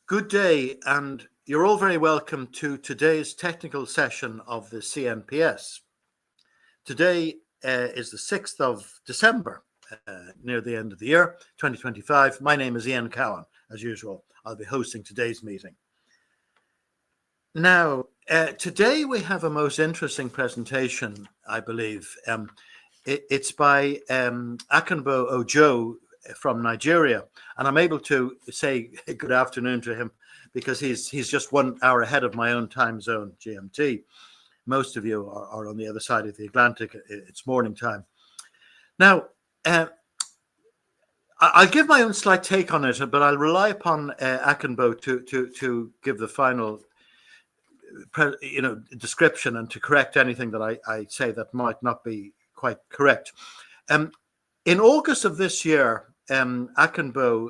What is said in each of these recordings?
Good day, and you're all very welcome to today's technical session of the CNPS. Today is the 6th of December, near the end of the year, 2025. My name is Ian Cowan. As usual, I'll be hosting today's meeting. Now, today we have a most interesting presentation, I believe. It's by Akinbo Ojo from Nigeria, and I'm able to say good afternoon to him because he's just 1 hour ahead of my own time zone, GMT. Most of you are on the other side of the Atlantic. It's morning time. Now, I'll give my own slight take on it, but I'll rely upon Akinbo to give the final description and to correct anything that I say that might not be quite correct. In August of this year, Akinbo,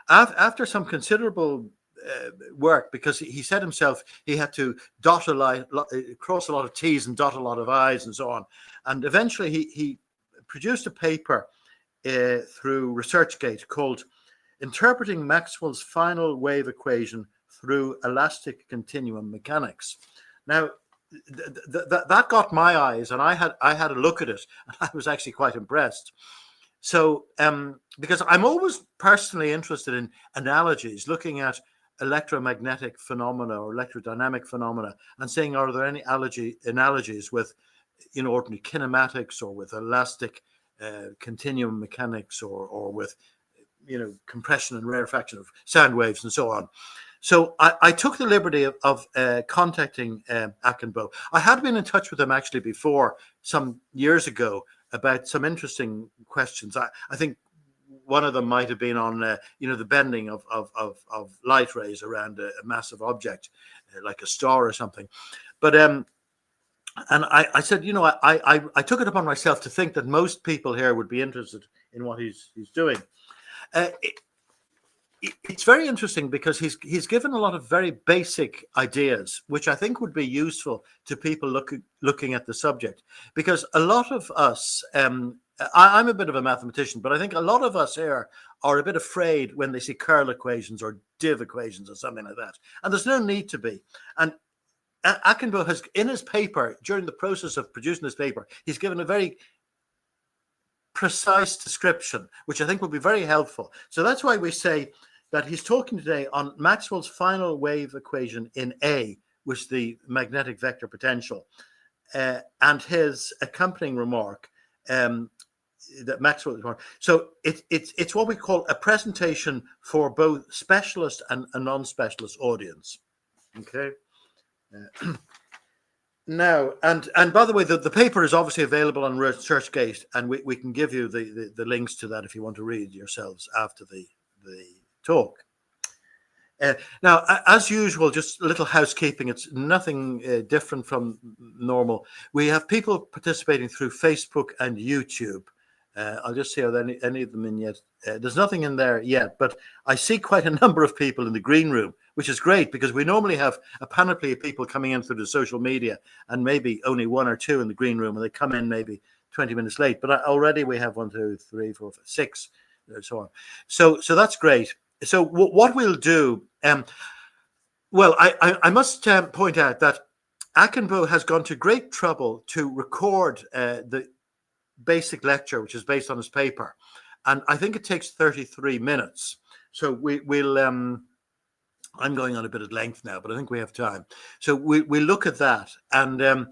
after some considerable work, because he said himself he had to cross a lot of T's and dot a lot of I's and so on, and eventually he produced a paper through ResearchGate called "Interpreting Maxwell's Final Wave Equation Through Elastic Continuum Mechanics." Now, that got my eyes, and I had a look at it, and I was actually quite impressed. So, because I'm always personally interested in analogies, looking at electromagnetic phenomena or electrodynamic phenomena, and seeing are there any analogies with, ordinary kinematics or with elastic continuum mechanics or with, compression and rarefaction of sound waves and so on. So I took the liberty of contacting Akinbo. I had been in touch with him actually before, some years ago, about some interesting questions. I think one of them might have been on, the bending of light rays around a massive object, like a star or something. But and I said, I took it upon myself to think that most people here would be interested in what he's doing. It's very interesting because he's given a lot of very basic ideas, which I think would be useful to people looking at the subject. Because a lot of us, I'm a bit of a mathematician, but I think a lot of us here are a bit afraid when they see curl equations or div equations or something like that. And there's no need to be. And Akinbo has, in his paper, during the process of producing this paper, he's given a very precise description, which I think will be very helpful. So that's why we say that he's talking today on Maxwell's final wave equation in A, which is the magnetic vector potential, and his accompanying remark that Maxwell. So it's what we call a presentation for both specialist and a non-specialist audience. Okay. Now, and by the way, the paper is obviously available on ResearchGate, and we can give you the links to that if you want to read yourselves after the talk. Now, as usual, just a little housekeeping. It's nothing different from normal. We have people participating through Facebook and YouTube. I'll just see are there any of them in yet. There's nothing in there yet, but I see quite a number of people in the green room, which is great because we normally have a panoply of people coming in through the social media and maybe only 1 or 2 in the green room, and they come in maybe 20 minutes late. But already we have 1, 2, 3, 4, 5, 6, and so on. So that's great. So what we'll do, well, I must point out that Akinbo has gone to great trouble to record the basic lecture, which is based on his paper, and I think it takes 33 minutes. So we'll I'm going on a bit at length now, but I think we have time. So we'll look at that, and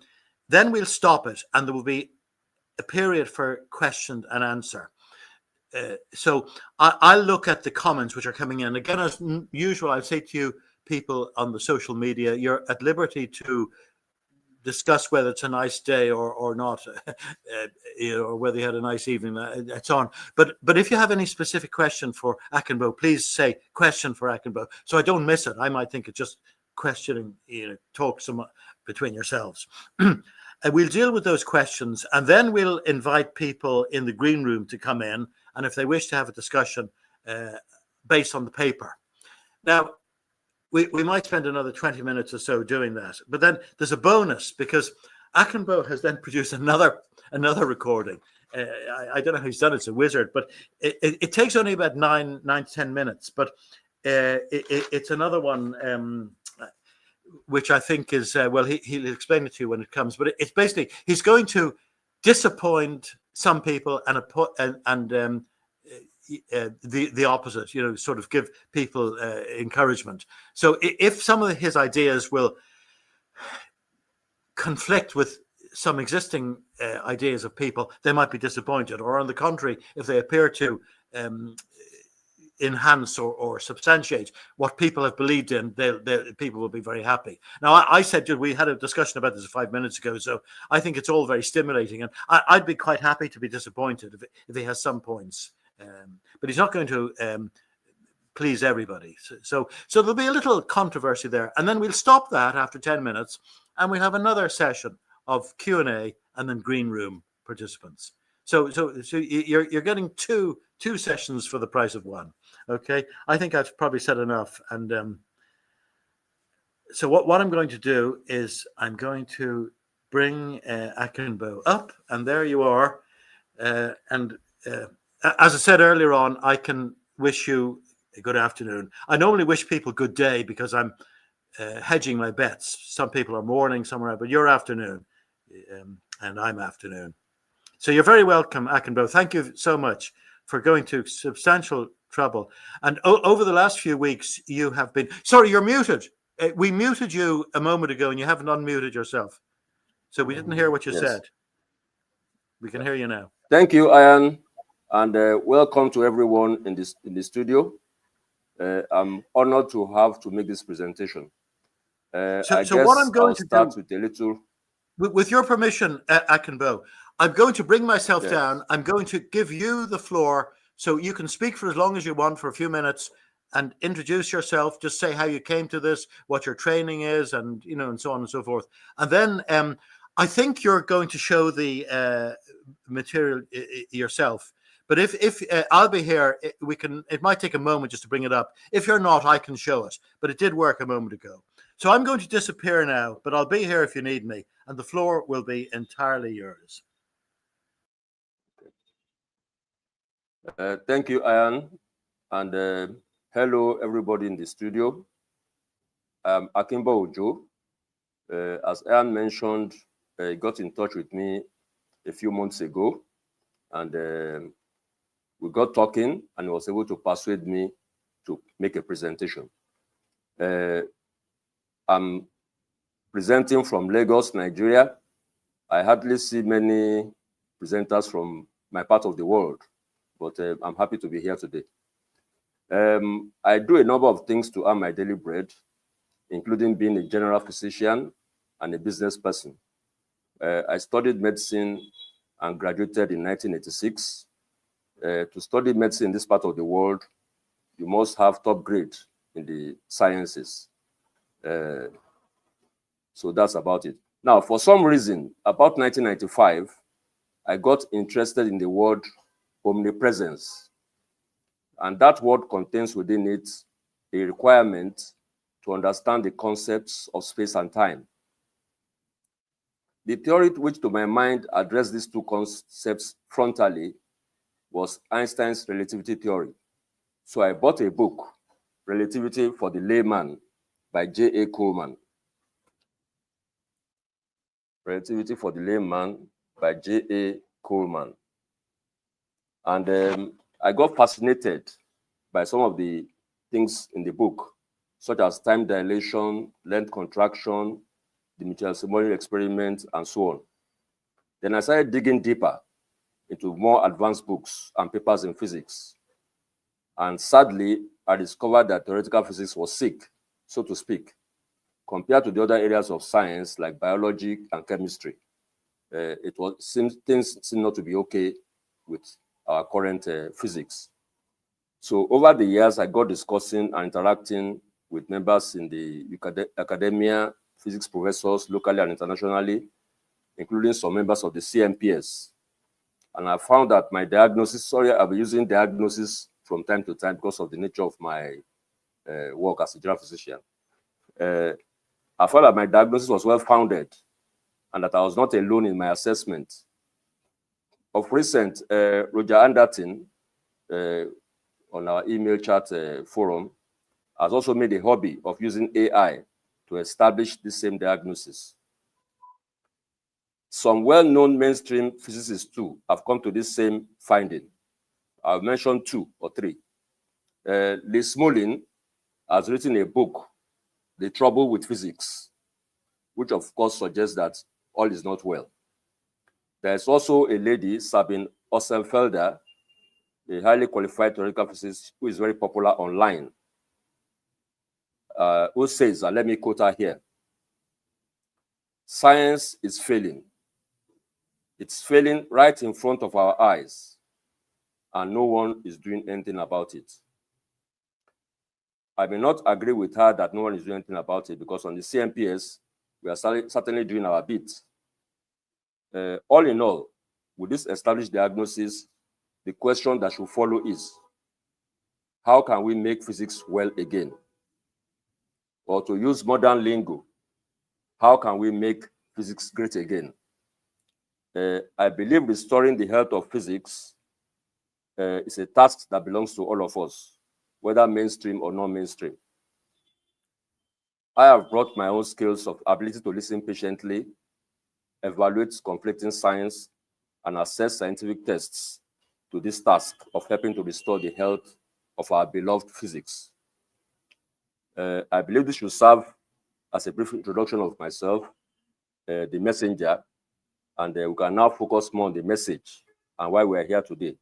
then we'll stop it, and there will be a period for question and answer. So I'll look at the comments which are coming in. Again, as usual, I'll say to you, people on the social media, you're at liberty to discuss whether it's a nice day or not, or whether you had a nice evening, and so on. But if you have any specific question for Akinbo, please say question for Akinbo, so I don't miss it. I might think it's just questioning, talk some between yourselves. We'll deal with those questions, and then we'll invite people in the green room to come in, and if they wish to have a discussion based on the paper. Now, we might spend another 20 minutes or so doing that, but then there's a bonus because Akinbo has then produced another recording. I don't know how he's done it, it's a wizard, but it takes only about 9 to 10 minutes, but it's another one which I think is well, he'll explain it to you when it comes. But it's basically he's going to disappoint some people and the opposite. You know, sort of give people encouragement. So if some of his ideas will conflict with some existing ideas of people, they might be disappointed, or on the contrary, if they appear to enhance or substantiate what people have believed in, people will be very happy. Now, I said we had a discussion about this 5 minutes ago, so I think it's all very stimulating, and I'd be quite happy to be disappointed if he has some points, but he's not going to please everybody. So there'll be a little controversy there, and then we'll stop that after 10 minutes, and we'll have another session of Q&A and then green room participants. So you're getting two sessions for the price of one. Okay, I think I've probably said enough. And so what I'm going to do is I'm going to bring Akinbo up, and there you are. And as I said earlier on, I can wish you a good afternoon. I normally wish people good day because I'm hedging my bets. Some people are morning, some are, but you're afternoon, and I'm afternoon. So you're very welcome, Akinbo. Thank you so much for going to substantial trouble. And over the last few weeks, you have been... Sorry, you're muted. We muted you a moment ago, and you haven't unmuted yourself. So we didn't hear what you said. We can hear you now. Thank you, Ian, and welcome to everyone in the studio. I'm honored to make this presentation. So what I'm going to start with a little... With your permission, Akinbo, I'm going to bring myself down. I'm going to give you the floor so you can speak for as long as you want for a few minutes and introduce yourself. Just say how you came to this, what your training is, and and so on and so forth. And then I think you're going to show the material yourself. But if I'll be here, it might take a moment just to bring it up. If you're not, I can show it. But it did work a moment ago. So I'm going to disappear now, but I'll be here if you need me, and the floor will be entirely yours. Thank you, Ian, and hello, everybody in the studio. I'm Akinbo Ojo. As Ian mentioned, he got in touch with me a few months ago, and we got talking, and he was able to persuade me to make a presentation. I'm presenting from Lagos, Nigeria. I hardly see many presenters from my part of the world, but I'm happy to be here today. I do a number of things to earn my daily bread, including being a general physician and a business person. I studied medicine and graduated in 1986. To study medicine in this part of the world, you must have top grade in the sciences. So that's about it. Now, for some reason, about 1995, I got interested in the word omnipresence. And that word contains within it a requirement to understand the concepts of space and time. The theory which, to my mind, addressed these two concepts frontally was Einstein's relativity theory. So I bought a book, Relativity for the Layman, by J.A. Coleman. Relativity for the Layman by J.A. Coleman. And I got fascinated by some of the things in the book, such as time dilation, length contraction, the Mitchell-Simonian experiment, and so on. Then I started digging deeper into more advanced books and papers in physics. And sadly, I discovered that theoretical physics was sick, so to speak, compared to the other areas of science like biology and chemistry. Things seem not to be okay with our current physics. So over the years, I got discussing and interacting with members in the academia, physics professors locally and internationally, including some members of the CMPS. And I found that my diagnosis, I'll be using diagnosis from time to time because of the nature of my work as a general physician. I found that my diagnosis was well-founded and that I was not alone in my assessment. Of recent, Roger Anderton, on our email chat forum, has also made a hobby of using AI to establish the same diagnosis. Some well-known mainstream physicists too have come to this same finding. I'll mention 2 or 3. Lee Smolin has written a book, The Trouble with Physics, which of course suggests that all is not well. There's also a lady, Sabine Ossenfelder, a highly qualified theoretical physicist who is very popular online, who says, and let me quote her here, "Science is failing. It's failing right in front of our eyes, and no one is doing anything about it." I may not agree with her that no one is doing anything about it, because on the CMPS, we are certainly doing our bit. All in all, with this established diagnosis, the question that should follow is, how can we make physics well again? Or to use modern lingo, how can we make physics great again? I believe restoring the health of physics is a task that belongs to all of us, whether mainstream or non-mainstream. I have brought my own skills of ability to listen patiently, evaluate conflicting science, and assess scientific tests to this task of helping to restore the health of our beloved physics. I believe this should serve as a brief introduction of myself, the messenger, and we can now focus more on the message and why we are here today.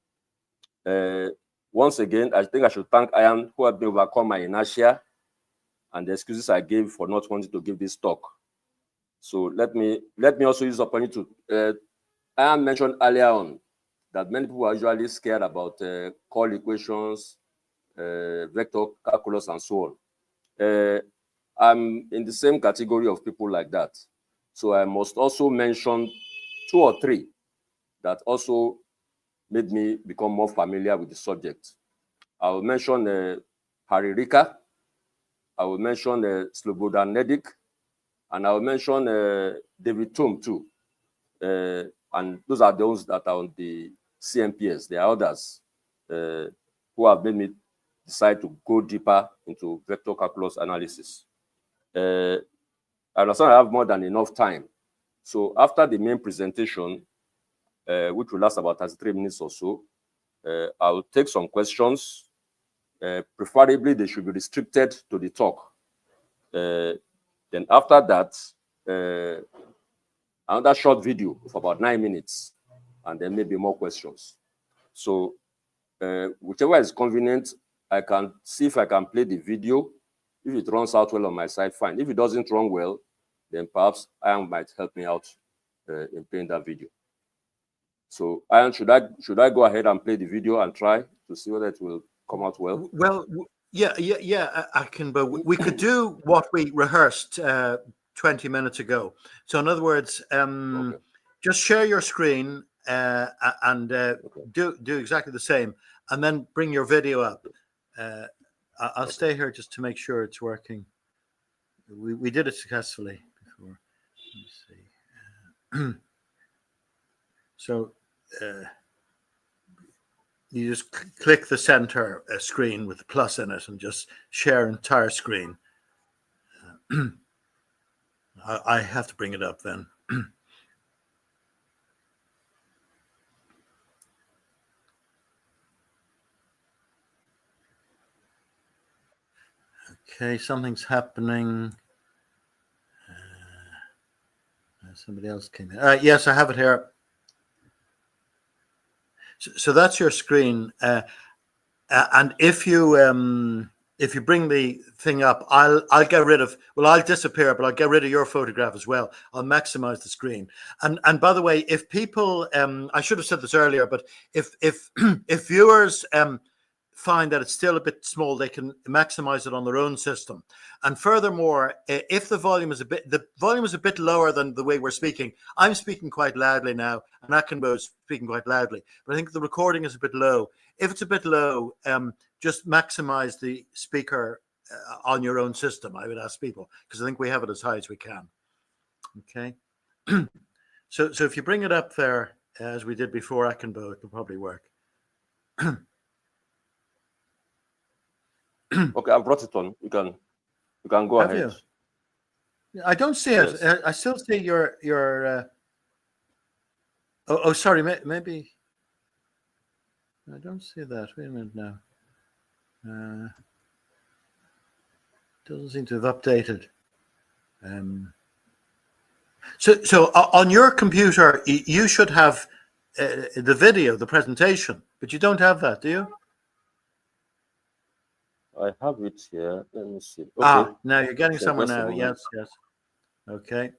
Once again, I think I should thank Ian, who helped me overcome my inertia and the excuses I gave for not wanting to give this talk. So let me also use the opportunity to, Ian mentioned earlier on that many people are usually scared about Cole equations, vector calculus, and so on. I'm in the same category of people like that. So I must also mention 2 or 3 that also made me become more familiar with the subject. I will mention Harry Rika, I will mention Slobodan Nedic, and I will mention David Tom too. And those are those that are on the CMPS. There are others who have made me decide to go deeper into vector calculus analysis. I understand I have more than enough time. So after the main presentation, which will last about 33 minutes or so, I will take some questions. Preferably, they should be restricted to the talk. Then after that, another short video of about 9 minutes, and then maybe more questions. So whichever is convenient, I can see if I can play the video. If it runs out well on my side, fine. If it doesn't run well, then perhaps Ian might help me out in playing that video. So Ian, should I go ahead and play the video and try to see whether it will come out well? Well, yeah, Akinbo, we could do what we rehearsed 20 minutes ago. So in other words, okay, just share your screen and do exactly the same, and then bring your video up. I'll stay here just to make sure it's working. We did it successfully before. Let me see. So you just click the center screen with the plus in it and just share entire screen. I have to bring it up then. Okay, something's happening. Somebody else came in. Yes, I have it here. So that's your screen, and if you bring the thing up, I'll get rid of. Well, I'll disappear, but I'll get rid of your photograph as well. I'll maximize the screen. And by the way, if people, I should have said this earlier, but if viewers find that it's still a bit small, they can maximize it on their own system. And furthermore, if the volume is a bit lower than the way we're speaking. I'm speaking quite loudly now, and Akinbo is speaking quite loudly, but I think the recording is a bit low. If it's a bit low, just maximize the speaker on your own system, I would ask people, because I think we have it as high as we can. Okay. So if you bring it up there, as we did before, Akinbo, it will probably work. Okay, I brought it on. You can go Have ahead. you? I don't see it. Yes. I still see your. Oh, sorry. Maybe I don't see that. Wait a minute now. Doesn't seem to have updated. So on your computer, you should have the video, the presentation, but you don't have that, do you? I have it here. Let me see. Okay. Now you're getting So somewhere just a now. moment. Yes. Okay.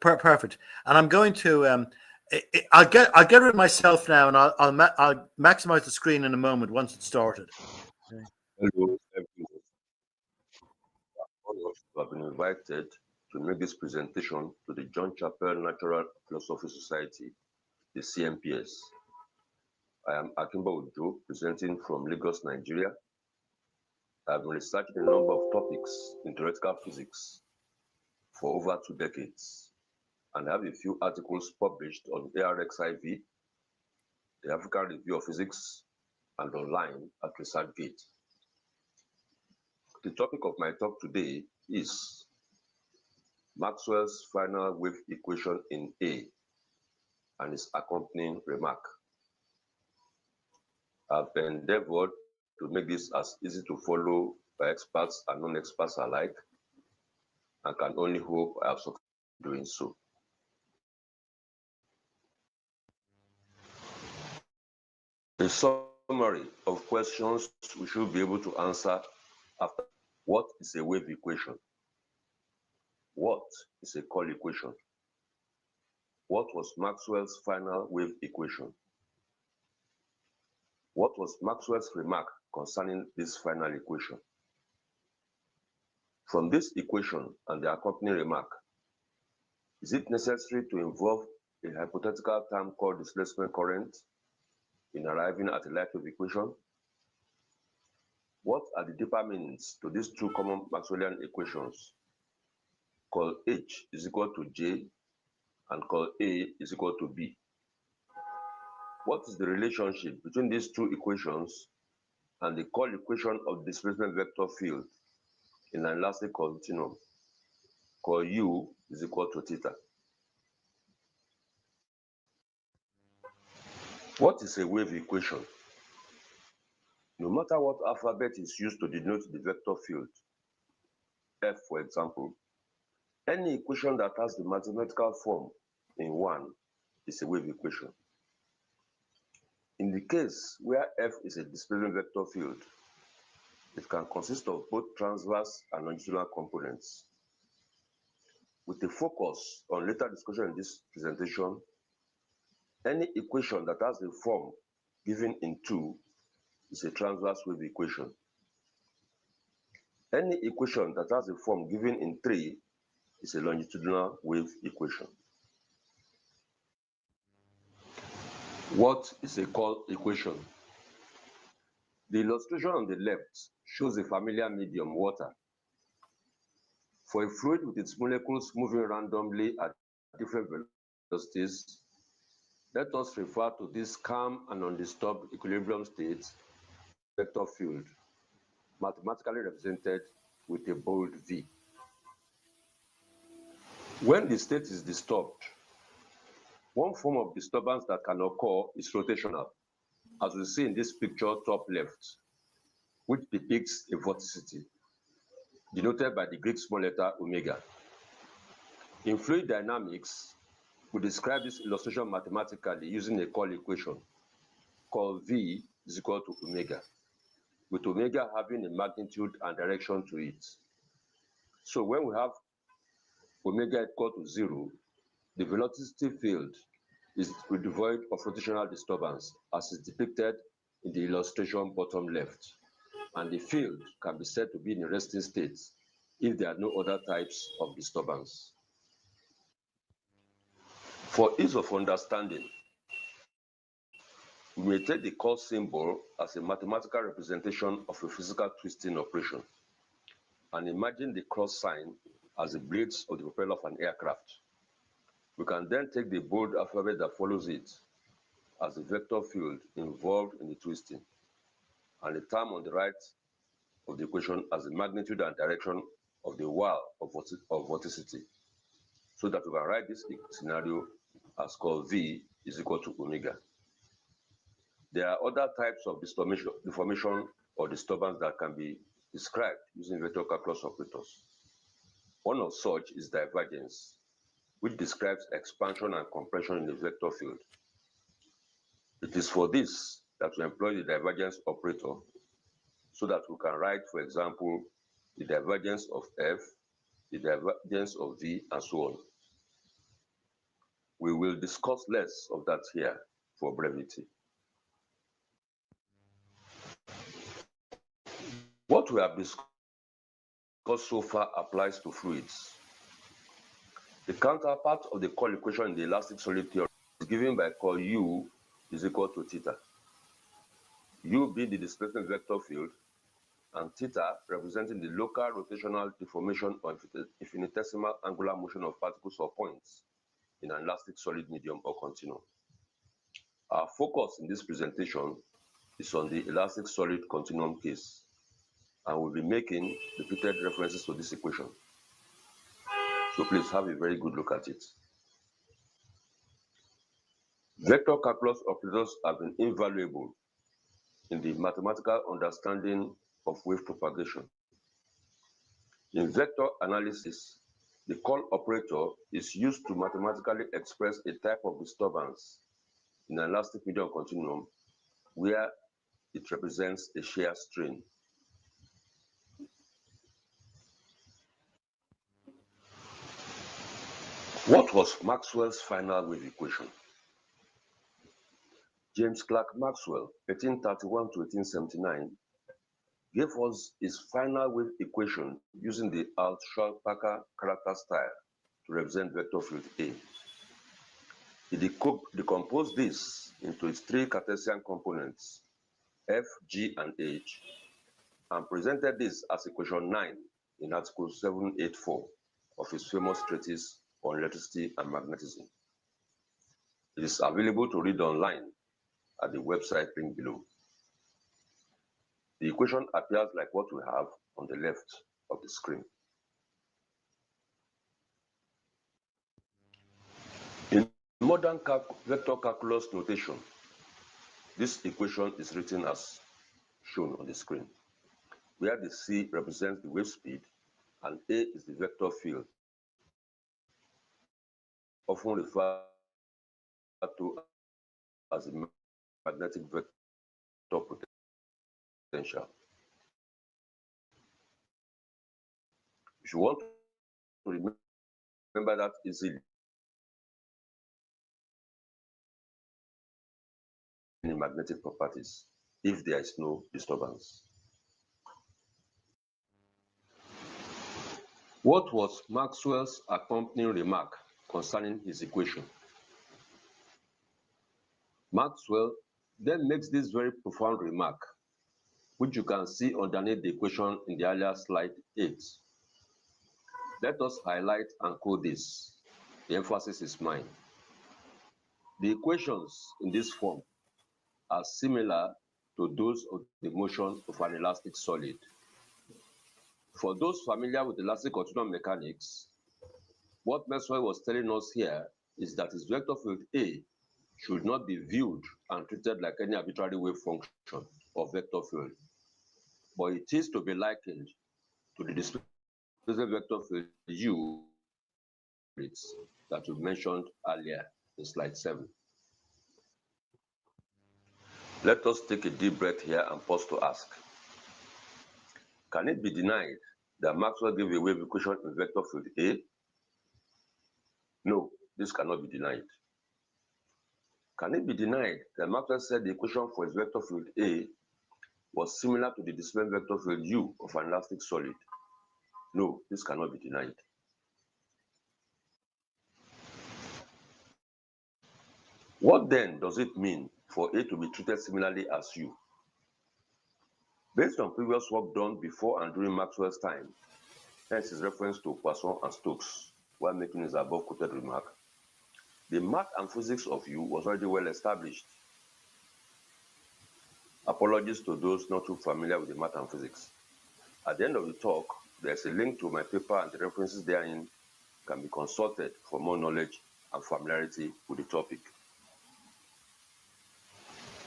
Perfect. And I'm going to. I'll get rid of myself now, and I'll maximize the screen in a moment once it's started. Okay. Hello, everyone. All of you have been invited to make this presentation to the John Chappell Natural Philosophy Society, the CMPS. I am Akinbo, presenting from Lagos, Nigeria. I have been researching a number of topics in theoretical physics for over 2 decades, and I have a few articles published on ARXIV, the African Review of Physics, and online at ResearchGate. The topic of my talk today is Maxwell's final wave equation in A and its accompanying remark. I've endeavored to make this as easy to follow by experts and non-experts alike, and can only hope I have succeeded in doing so. A summary of questions we should be able to answer after. What is a wave equation? What is a Cole equation? What was Maxwell's final wave equation? What was Maxwell's remark concerning this final equation? From this equation and the accompanying remark, is it necessary to involve a hypothetical term called displacement current in arriving at a light wave equation? What are the deeper meanings to these two common Maxwellian equations? Call H is equal to J and call A is equal to B. What is the relationship between these two equations and the Cole equation of displacement vector field in an elastic continuum? Call U is equal to theta. What is a wave equation? No matter what alphabet is used to denote the vector field, F for example, any equation that has the mathematical form in 1 is a wave equation. In the case where F is a displacement vector field, it can consist of both transverse and longitudinal components. With a focus on later discussion in this presentation, any equation that has the form given in 2 is a transverse wave equation. Any equation that has a form given in 3 is a longitudinal wave equation. What is a Cole equation? The illustration on the left shows a familiar medium, water. For a fluid with its molecules moving randomly at different velocities, let us refer to this calm and undisturbed equilibrium state vector field, mathematically represented with a bold V. When the state is disturbed, one form of disturbance that can occur is rotational, as we see in this picture top left, which depicts a vorticity, denoted by the Greek small letter omega. In fluid dynamics, we describe this illustration mathematically using a Cole equation called V is equal to omega, with omega having a magnitude and direction to it. So when we have omega equal to 0, the velocity field is devoid of rotational disturbance, as is depicted in the illustration bottom left, and the field can be said to be in a resting state if there are no other types of disturbance. For ease of understanding, we may take the Cole symbol as a mathematical representation of a physical twisting operation, and imagine the cross sign as the blades of the propeller of an aircraft. We can then take the bold alphabet that follows it as the vector field involved in the twisting, and the term on the right of the equation as the magnitude and direction of the whirl of vorticity, so that we can write this scenario as called V is equal to omega. There are other types of deformation or disturbance that can be described using vector calculus operators. One of such is divergence, which describes expansion and compression in the vector field. It is for this that we employ the divergence operator, so that we can write, for example, the divergence of F, the divergence of V, and so on. We will discuss less of that here for brevity. What we have discussed so far applies to fluids. The counterpart of the curl equation in the elastic solid theory is given by curl U is equal to theta. U being the displacement vector field, and theta representing the local rotational deformation or infinitesimal angular motion of particles or points in an elastic solid medium or continuum. Our focus in this presentation is on the elastic solid continuum case, and we'll be making repeated references to this equation. So please have a very good look at it. Vector calculus operators have been invaluable in the mathematical understanding of wave propagation. In vector analysis, the curl operator is used to mathematically express a type of disturbance in an elastic medium continuum where it represents a shear strain. What was Maxwell's final wave equation? James Clerk Maxwell, 1831 to 1879, gave us his final wave equation using the Alt-Schwarzbach character style to represent vector field A. He decomposed this into its three Cartesian components, F, G, and H, and presented this as equation 9 in Article 784 of his famous treatise on electricity and magnetism. It is available to read online at the website link below. The equation appears like what we have on the left of the screen. In modern vector calculus notation, this equation is written as shown on the screen, where the C represents the wave speed and A is the vector field, often referred to as the magnetic vector potential. If you want to remember that easily, in magnetic properties if there is no disturbance. What was Maxwell's accompanying remark concerning his equation? Maxwell then makes this very profound remark, which you can see underneath the equation in the earlier slide 8. Let us highlight and code this. The emphasis is mine. The equations in this form are similar to those of the motion of an elastic solid. For those familiar with elastic continuum mechanics, what Maxwell was telling us here is that his vector field A should not be viewed and treated like any arbitrary wave function or vector field, but it is to be likened to the displacement vector field U that we mentioned earlier in slide 7. Let us take a deep breath here and pause to ask, can it be denied that Maxwell gave a wave equation in vector field A? No, this cannot be denied. Can it be denied that Maxwell said the equation for his vector field A was similar to the displacement vector field U of an elastic solid? No, this cannot be denied. What then does it mean for A to be treated similarly as U? Based on previous work done before and during Maxwell's time, hence his reference to Poisson and Stokes while making his above quoted remark, the math and physics of U was already well established. Apologies to those not too familiar with the math and physics. At the end of the talk, there's a link to my paper, and the references therein can be consulted for more knowledge and familiarity with the topic.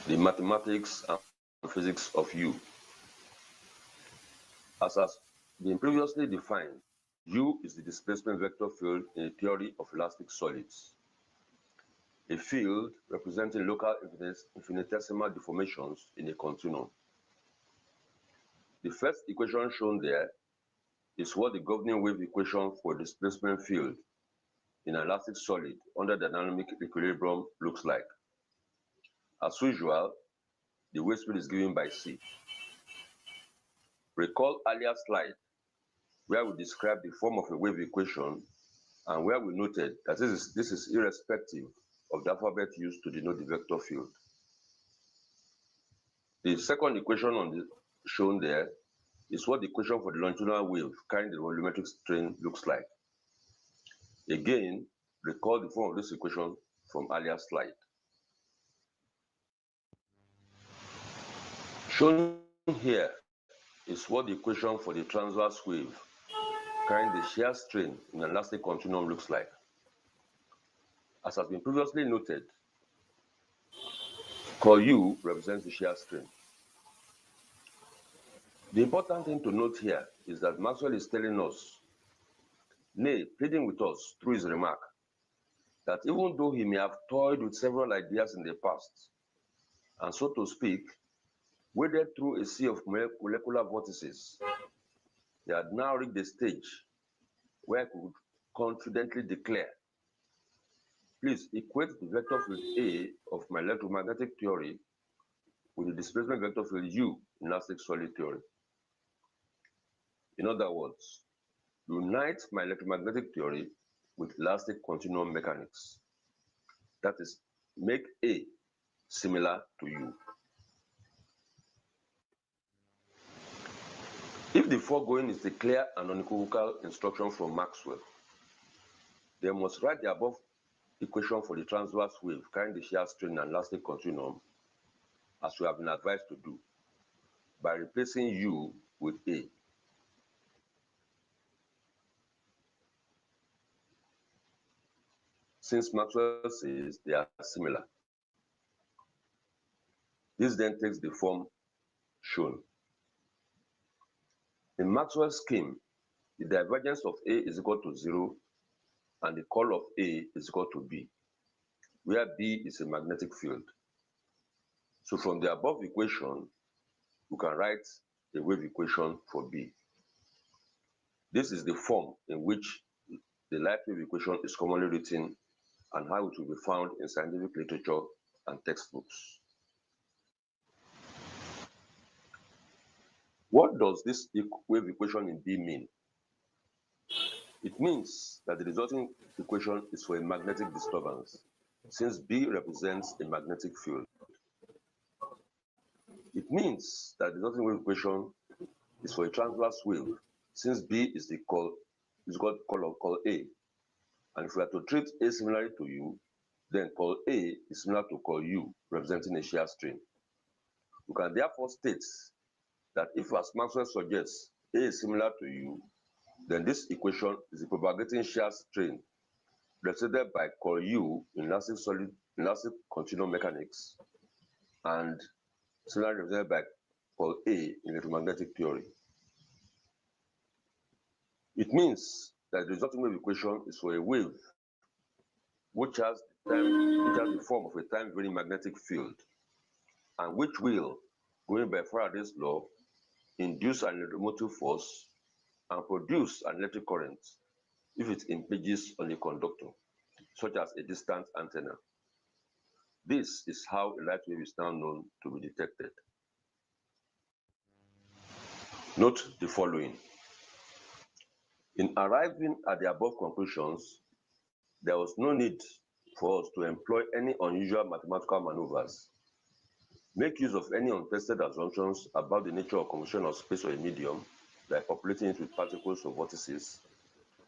The mathematics and physics of U. As has been previously defined, U is the displacement vector field in the theory of elastic solids, a field representing local infinitesimal deformations in a continuum. The first equation shown there is what the governing wave equation for a displacement field in an elastic solid under dynamic equilibrium looks like. As usual, the wave speed is given by c. Recall earlier slide where we described the form of a wave equation and where we noted that this is irrespective of the alphabet used to denote the vector field. The second equation shown there is what the equation for the longitudinal wave carrying the volumetric strain looks like. Again, recall the form of this equation from earlier slide. Shown here is what the equation for the transverse wave carrying the shear strain in an elastic continuum looks like. As has been previously noted, call U represents the shear strain. The important thing to note here is that Maxwell is telling us, nay, pleading with us through his remark, that even though he may have toyed with several ideas in the past, and so to speak, waded through a sea of molecular vortices, he had now reached the stage where he could confidently declare, please equate the vector field A of my electromagnetic theory with the displacement vector field U in elastic solid theory. In other words, unite my electromagnetic theory with elastic continuum mechanics. That is, make A similar to U. If the foregoing is a clear and unequivocal instruction from Maxwell, they must write the above equation for the transverse wave carrying the shear strain and elastic continuum as we have been advised to do by replacing U with A. Since Maxwell says they are similar, this then takes the form shown. In Maxwell's scheme, the divergence of A is equal to 0 and the curl of A is equal to B, where B is a magnetic field. So from the above equation, we can write a wave equation for B. This is the form in which the light wave equation is commonly written and how it will be found in scientific literature and textbooks. What does this wave equation in B mean? It means that the resulting equation is for a magnetic disturbance, since B represents a magnetic field. It means that the resulting wave equation is for a transverse wave, since B is the curl of A. And if we are to treat A similarly to U, then curl A is similar to curl U, representing a shear strain. We can therefore state that if, as Maxwell suggests, A is similar to U, then this equation is the propagating shear strain represented by curl U in elastic continuum mechanics and similarly represented by curl A in electromagnetic theory. It means that the resulting wave equation is for a wave which has the form of a time-varying magnetic field and which will, going by Faraday's law, induce an electromotive force and produce an electric current if it impinges on a conductor, such as a distant antenna. This is how a light wave is now known to be detected. Note the following. In arriving at the above conclusions, there was no need for us to employ any unusual mathematical maneuvers, make use of any untested assumptions about the nature or conformation of space or a medium, like populating it with particles or vortices,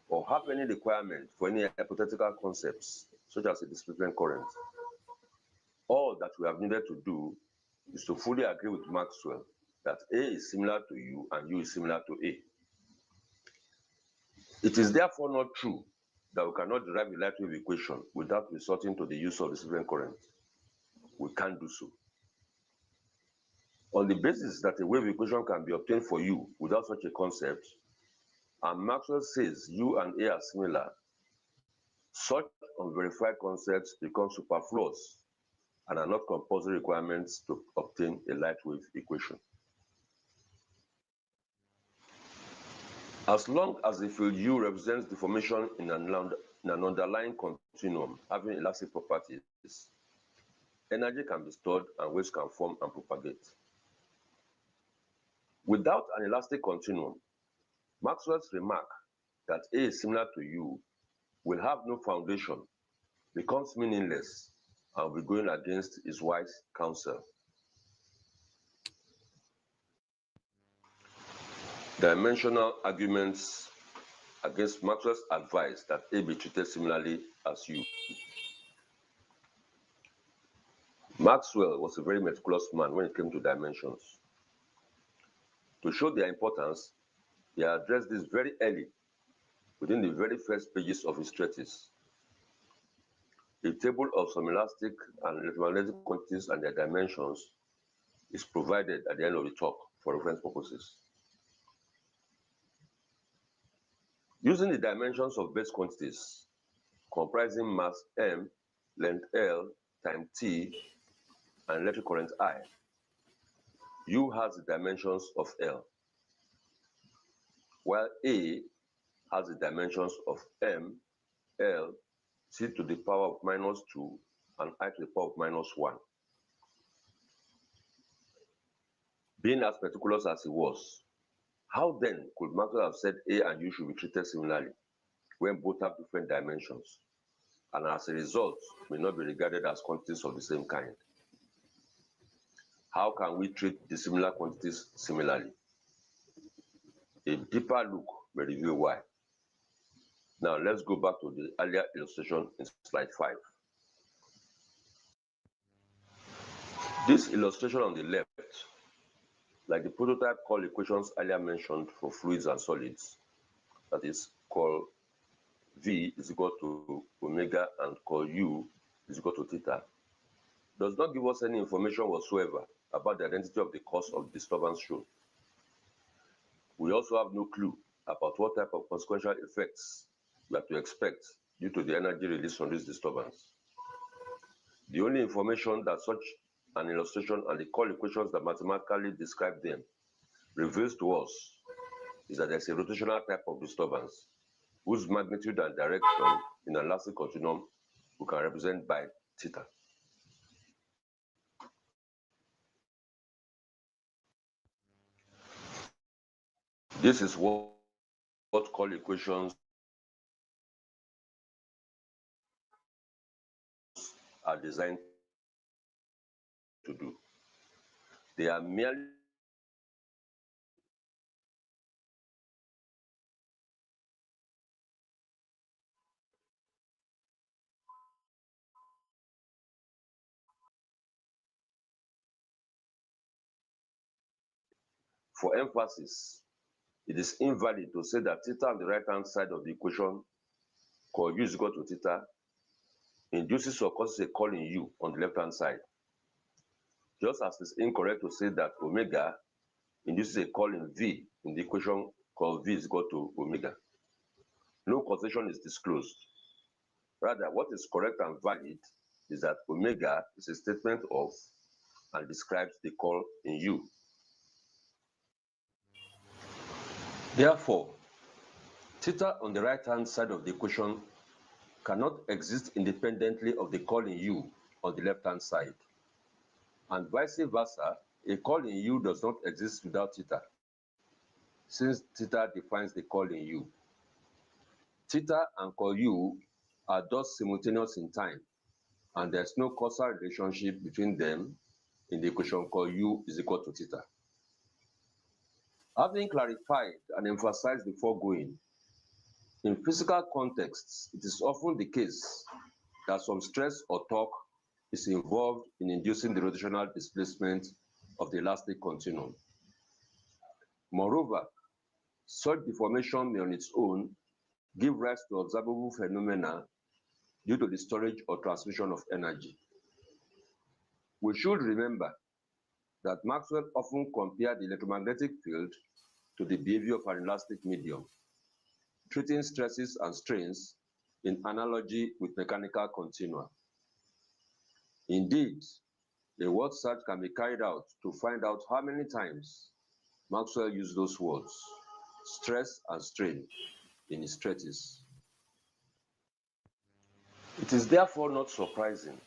or have any requirement for any hypothetical concepts, such as a displacement current. All that we have needed to do is to fully agree with Maxwell that A is similar to U and U is similar to A. It is therefore not true that we cannot derive a light wave equation without resorting to the use of displacement current. We can't do so. On the basis that a wave equation can be obtained for U without such a concept, and Maxwell says U and A are similar, such unverified concepts become superfluous and are not compulsory requirements to obtain a light wave equation. As long as the field U represents deformation in an underlying continuum having elastic properties, energy can be stored and waves can form and propagate. Without an elastic continuum, Maxwell's remark that A is similar to U will have no foundation, becomes meaningless, and will be going against his wise counsel. Dimensional arguments against Maxwell's advice that A be treated similarly as U. Maxwell was a very meticulous man when it came to dimensions. To show their importance, he addressed this very early, within the very first pages of his treatise. A table of some elastic and electromagnetic quantities and their dimensions is provided at the end of the talk for reference purposes. Using the dimensions of base quantities, comprising mass m, length L, time t, and electric current I, U has the dimensions of L, while A has the dimensions of m, L, c to the power of -2, and I to the power of -1. Being as meticulous as he was, how then could Maxwell have said A and U should be treated similarly when both have different dimensions, and as a result may not be regarded as quantities of the same kind? How can we treat dissimilar quantities similarly? A deeper look may reveal why. Now let's go back to the earlier illustration in slide 5. This illustration on the left, like the prototype call equations earlier mentioned for fluids and solids, that is called V is equal to omega and call U is equal to theta, does not give us any information whatsoever about the identity of the cause of disturbance shown. We also have no clue about what type of consequential effects we are to expect due to the energy released from this disturbance. The only information that such an illustration and the call equations that mathematically describe them reveals to us is that there's a rotational type of disturbance whose magnitude and direction in an elastic continuum we can represent by theta. This is what call equations are designed to do. They are merely for emphasis. It is invalid to say that theta on the right-hand side of the equation called U is equal to theta induces or causes a call in U on the left-hand side. Just as it's incorrect to say that omega induces a call in V in the equation called V is equal to omega. No causation is disclosed. Rather, what is correct and valid is that omega is a statement of and describes the call in U. Therefore, theta on the right-hand side of the equation cannot exist independently of the call in U on the left-hand side. And vice versa, a call in U does not exist without theta, since theta defines the call in U. Theta and call U are thus simultaneous in time, and there's no causal relationship between them in the equation called U is equal to theta. Having clarified and emphasized the foregoing, in physical contexts, it is often the case that some stress or torque is involved in inducing the rotational displacement of the elastic continuum. Moreover, such deformation may on its own give rise to observable phenomena due to the storage or transmission of energy. We should remember that Maxwell often compared the electromagnetic field to the behavior of an elastic medium, treating stresses and strains in analogy with mechanical continua. Indeed, a word search can be carried out to find out how many times Maxwell used those words, stress and strain, in his treatise. It is therefore not surprising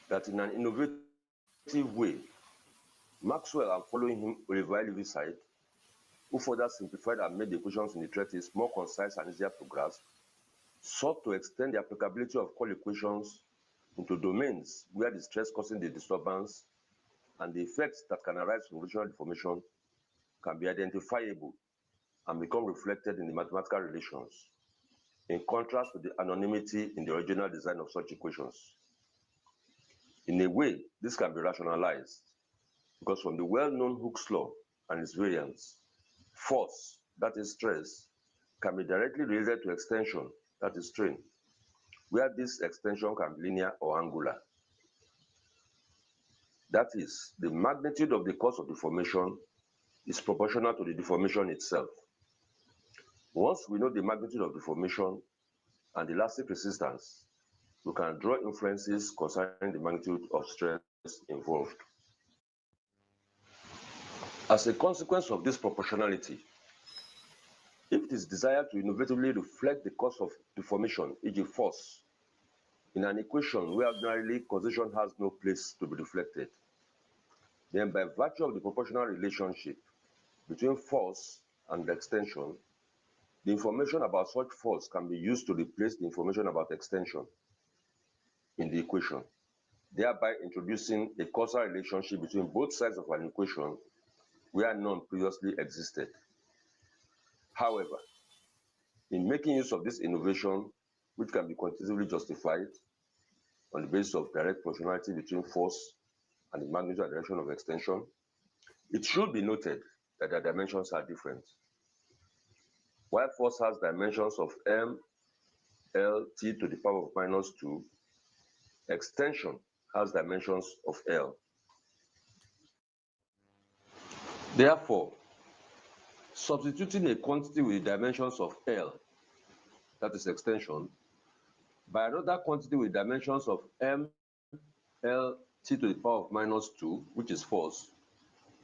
that in an innovative way, Maxwell and following him Olivier Leaviside, who further simplified and made the equations in the treatise more concise and easier to grasp, sought to extend the applicability of Cole equations into domains where the stress causing the disturbance and the effects that can arise from rotational deformation can be identifiable and become reflected in the mathematical relations, in contrast to the anonymity in the original design of such equations. In a way, this can be rationalized because from the well-known Hooke's law and its variants, force, that is stress, can be directly related to extension, that is strain, where this extension can be linear or angular. That is, the magnitude of the cause of deformation is proportional to the deformation itself. Once we know the magnitude of deformation and the elastic resistance, we can draw inferences concerning the magnitude of stress involved. As a consequence of this proportionality, if it is desired to innovatively reflect the cause of deformation, e.g. force, in an equation where ordinarily causation has no place to be reflected, then by virtue of the proportional relationship between force and extension, the information about such force can be used to replace the information about extension in the equation, thereby introducing a causal relationship between both sides of an equation where none previously existed. However, in making use of this innovation, which can be quantitatively justified on the basis of direct proportionality between force and the magnitude and direction of extension, it should be noted that their dimensions are different. While force has dimensions of m, l, t to the power of minus 2, extension has dimensions of l. Therefore, substituting a quantity with dimensions of l, that is extension, by another quantity with dimensions of m, l, t to the power of minus 2, which is force,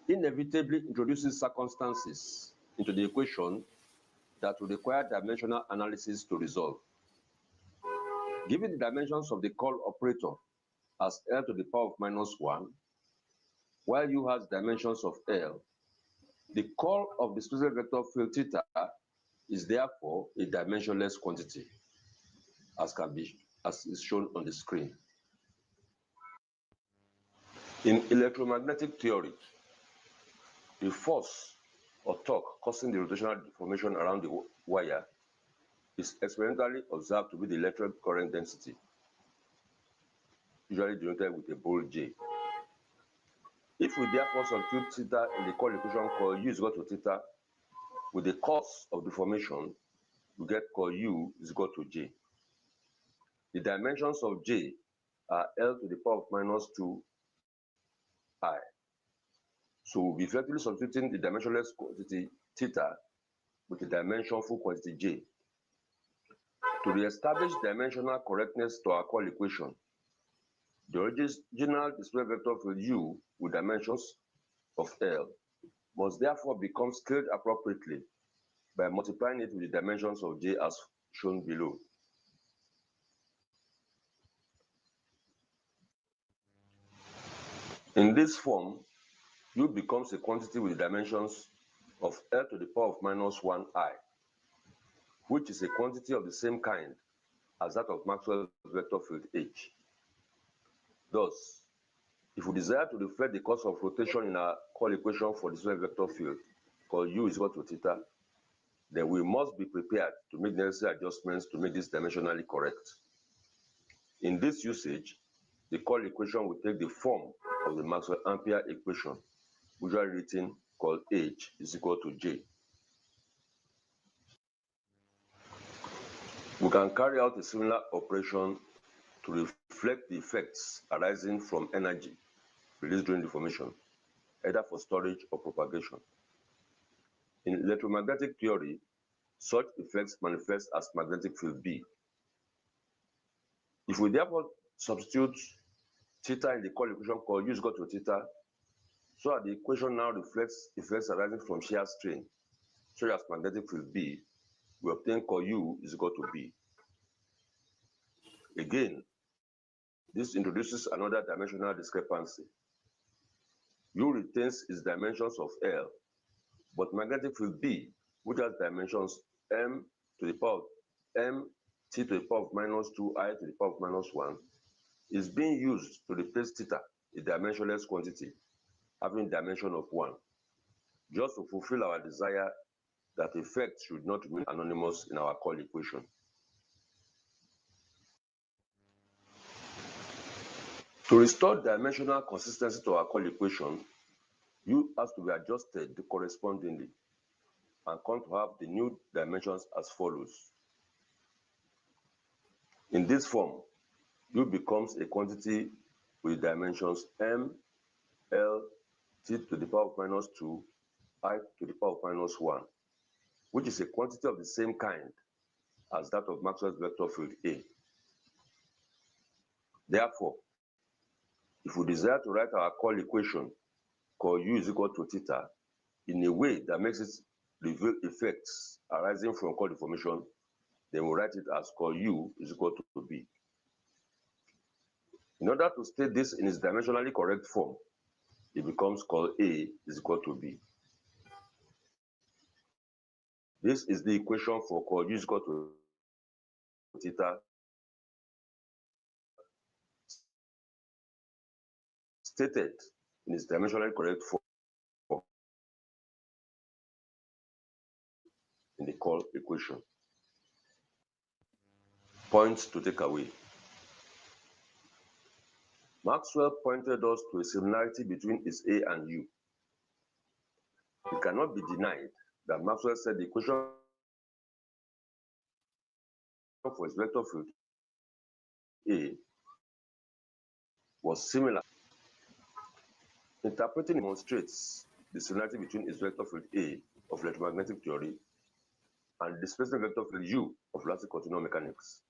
inevitably introduces circumstances into the equation that will require dimensional analysis to resolve. Given the dimensions of the Cole operator as l to the power of minus 1, while u has dimensions of l, the Cole of the displacement vector field theta is therefore a dimensionless quantity, as is shown on the screen. In electromagnetic theory, the force or torque causing the rotational deformation around the wire is experimentally observed to be the electric current density, usually denoted with a bold J. If we therefore substitute theta in the Cole equation called U is equal to theta with the cause of deformation, we get called U is equal to J. The dimensions of J are L to the power of minus 2 I. So we'll be effectively substituting the dimensionless quantity theta with the dimensionful quantity J. To re-establish dimensional correctness to our Cole equation, the original displacement vector field U with dimensions of L must therefore become scaled appropriately by multiplying it with the dimensions of J as shown below. In this form, U becomes a quantity with the dimensions of L to the power of minus 1 I, which is a quantity of the same kind as that of Maxwell's vector field H. Thus, if we desire to reflect the cause of rotation in our Cole equation for the displacement vector field called U is equal to theta, then we must be prepared to make necessary adjustments to make this dimensionally correct. In this usage, the Cole equation will take the form of the Maxwell-Ampere equation, usually written called H is equal to J. We can carry out a similar operation to reflect the effects arising from energy released during the formation, either for storage or propagation. In electromagnetic theory, such effects manifest as magnetic field B. If we therefore substitute theta in the Cole equation called U is equal to theta, so that the equation now reflects effects arising from shear strain, such as magnetic field B, we obtain call U is equal to B. Again, this introduces another dimensional discrepancy. U retains its dimensions of L, but magnetic field B, which has dimensions m to the power of m t to the power of minus 2I to the power of minus 1, is being used to replace theta, a dimensionless quantity, having dimension of 1, just to fulfill our desire that effects should not remain anonymous in our Cole equation. To restore dimensional consistency to our Cole equation, U has to be adjusted correspondingly and come to have the new dimensions as follows. In this form, U becomes a quantity with dimensions m, l, t to the power of minus 2, I to the power of minus 1, which is a quantity of the same kind as that of Maxwell's vector field A. Therefore, if we desire to write our Cole equation, called U is equal to theta, in a way that makes it reveal effects arising from Cole deformation, then we write it as called U is equal to B. In order to state this in its dimensionally correct form, it becomes called A is equal to B. This is the equation for called U is equal to theta stated in its dimensionally correct form in the Cole equation. Points to take away. Maxwell pointed us to a similarity between its A and U. It cannot be denied that Maxwell said the equation for its vector field A was similar. Interpreting demonstrates the similarity between its vector field A of electromagnetic theory and displacement vector field U of elastic continuum mechanics,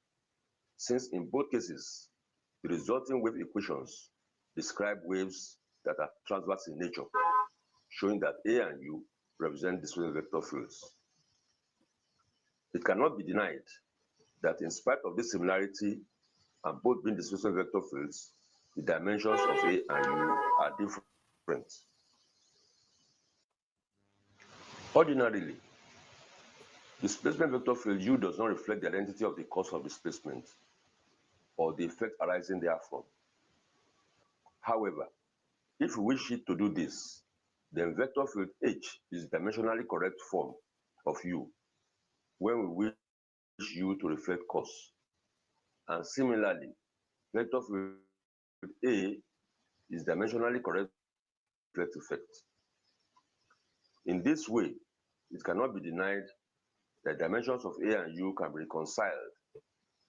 since in both cases, the resulting wave equations describe waves that are transverse in nature, showing that A and U represent displacement vector fields. It cannot be denied that in spite of this similarity and both being displacement vector fields, the dimensions of A and U are different. Ordinarily, displacement vector field U does not reflect the identity of the cause of displacement or the effect arising therefrom. However, if we wish it to do this, then vector field H is the dimensionally correct form of U when we wish U to reflect cause. And similarly, vector field A is dimensionally correct to reflect effect. In this way, it cannot be denied that dimensions of A and U can be reconciled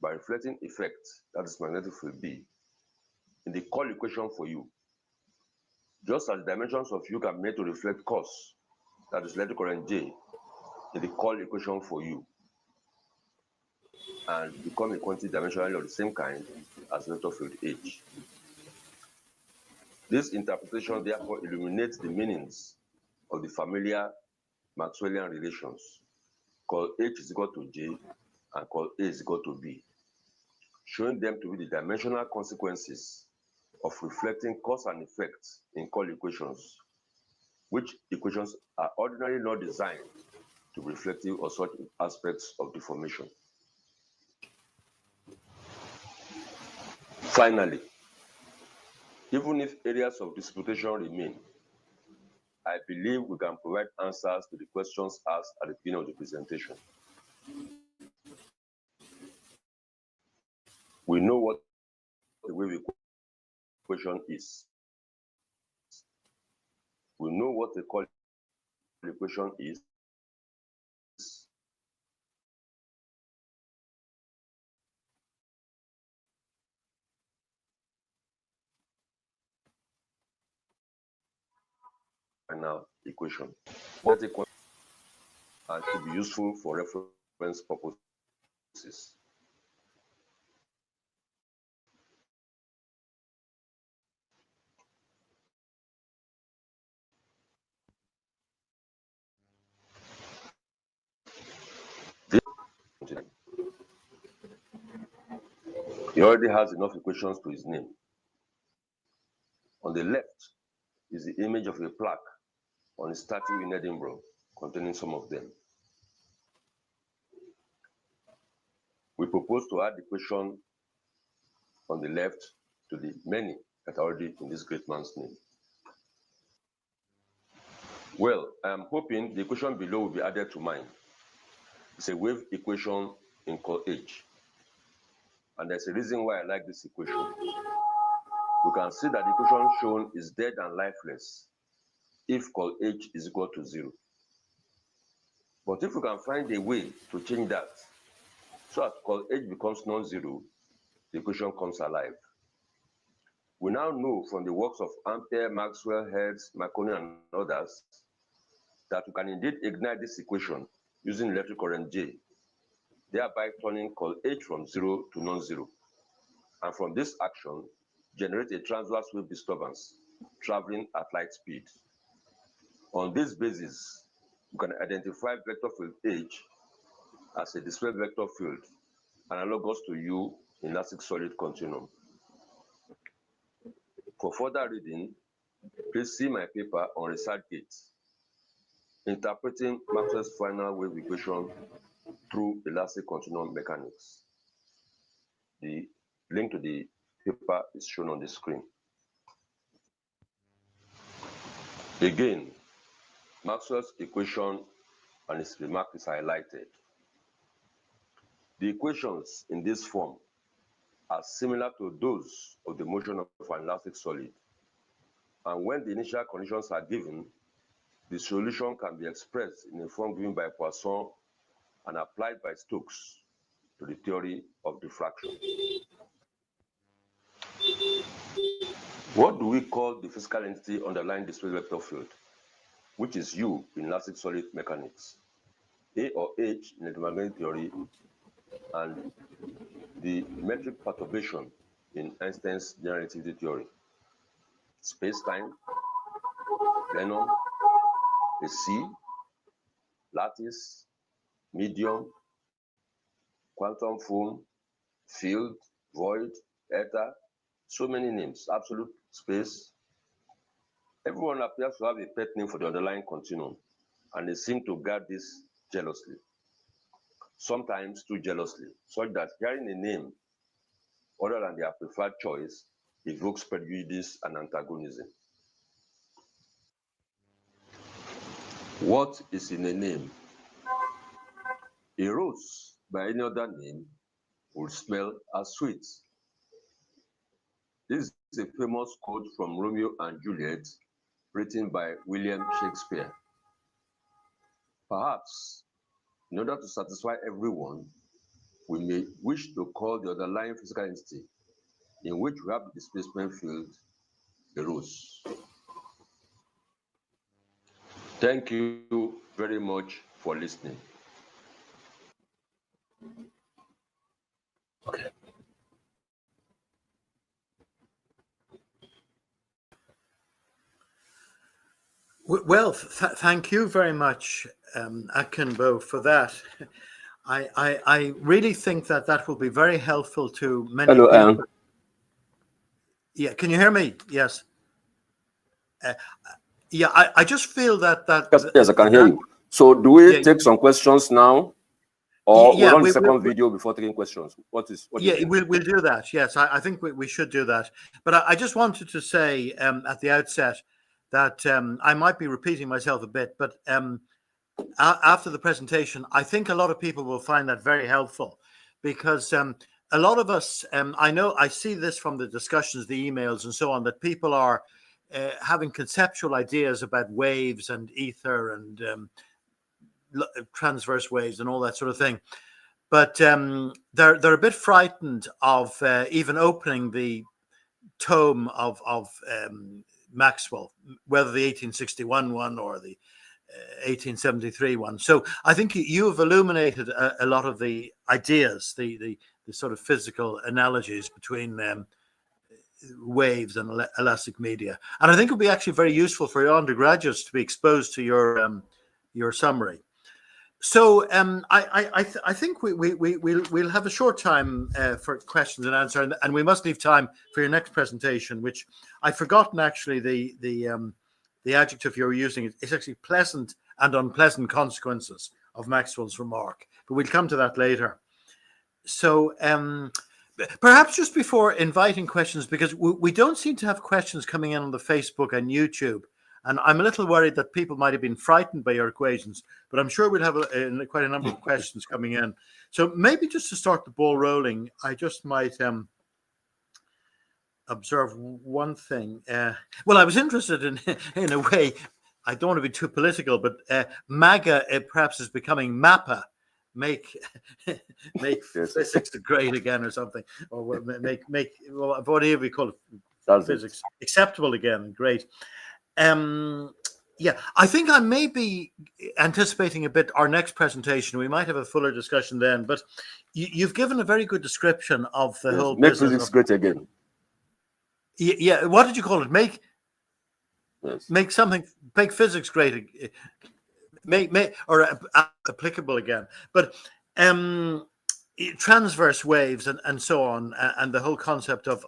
by reflecting effect, that is magnetic field B, in the Cole equation for U, just as dimensions of U can be made to reflect cos, that is electric current J, in the Cole equation for U, and become a quantity dimensionally of the same kind as vector field H. This interpretation therefore illuminates the meanings of the familiar Maxwellian relations, called H is equal to J and called A is equal to B, showing them to be the dimensional consequences of reflecting cause and effect in Cole equations, which equations are ordinarily not designed to be reflective of such aspects of deformation. Finally, even if areas of disputation remain, I believe we can provide answers to the questions asked at the beginning of the presentation. We know what the wave equation is. We know what the Cole the equation is final equation. What equation and to be useful for reference purposes. He already has enough equations to his name. On the left is the image of a plaque on a statue in Edinburgh containing some of them. We propose to add the equation on the left to the many that are already in this great man's name. Well, I am hoping the equation below will be added to mine. It's a wave equation in col H. And there's a reason why I like this equation. We can see that the equation shown is dead and lifeless if col H is equal to 0. But if we can find a way to change that so that col H becomes non-zero, the equation comes alive. We now know from the works of Ampere, Maxwell, Hertz, Marconi, and others that we can indeed ignite this equation using electric current J, thereby turning col H from 0 to non-zero. And from this action, generate a transverse wave disturbance traveling at light speed. On this basis, we can identify vector field H as a displaced vector field analogous to U in elastic solid continuum. For further reading, please see my paper on ResearchGate, Interpreting Maxwell's Final Wave Equation through Elastic Continuum Mechanics. The link to the paper is shown on the screen. Again, Maxwell's equation and its remark is highlighted. The equations in this form are similar to those of the motion of an elastic solid. And when the initial conditions are given, the solution can be expressed in a form given by Poisson and applied by Stokes to the theory of diffraction. What do we call the physical entity underlying displaced vector field, which is U in elastic solid mechanics, A or H in electromagnetic theory, and the metric perturbation in Einstein's general relativity theory? Space-time, plenum, a sea, lattice, medium, quantum foam, field, void, ether, so many names, absolute space. Everyone appears to have a pet name for the underlying continuum, and they seem to guard this jealously, sometimes too jealously, such that hearing a name other than their preferred choice evokes prejudice and antagonism. What is in a name? A rose by any other name would smell as sweet. This is a famous quote from Romeo and Juliet, written by William Shakespeare. Perhaps, in order to satisfy everyone, we may wish to call the underlying physical entity in which we have the displacement field a rose. Thank you very much for listening. Okay. Well, thank you very much, Akinbo, for that. I really think that will be very helpful to many Hello, people. Ian. Yeah, can you hear me? Yes. Yeah, I just feel that Yes, I can hear you. So do we take some questions now, or we'll run the second video before taking questions? What do you think? We'll do that. Yes, I think we should do that. But I just wanted to say at the outset that I might be repeating myself a bit, but after the presentation, I think a lot of people will find that very helpful, because a lot of us, I know, I see this from the discussions, the emails and so on, that people are having conceptual ideas about waves and ether and transverse waves and all that sort of thing. But they're a bit frightened of even opening the tome of Maxwell, whether the 1861 one or the 1873 one. So I think you have illuminated a lot of the ideas, the sort of physical analogies between waves and elastic media. And I think it would be actually very useful for your undergraduates to be exposed to your summary. So I think we'll have a short time for questions and answer, and we must leave time for your next presentation, which I'd forgotten actually the adjective you're using. It's actually pleasant and unpleasant consequences of Maxwell's remark, but we'll come to that later. So perhaps just before inviting questions, because we don't seem to have questions coming in on the Facebook and YouTube. And I'm a little worried that people might have been frightened by your equations, but I'm sure we'll have quite a number of questions coming in. So maybe just to start the ball rolling, I just might observe one thing. Well, I was interested in a way, I don't want to be too political, but MAGA perhaps is becoming MAPA, make physics great again or something, or make whatever we call it, physics acceptable again, great. Yeah, I think I may be anticipating a bit our next presentation. We might have a fuller discussion then, but you've given a very good description of the whole make business physics great again. Yeah, what did you call it? Make physics great, or applicable again. But transverse waves and so on, and the whole concept of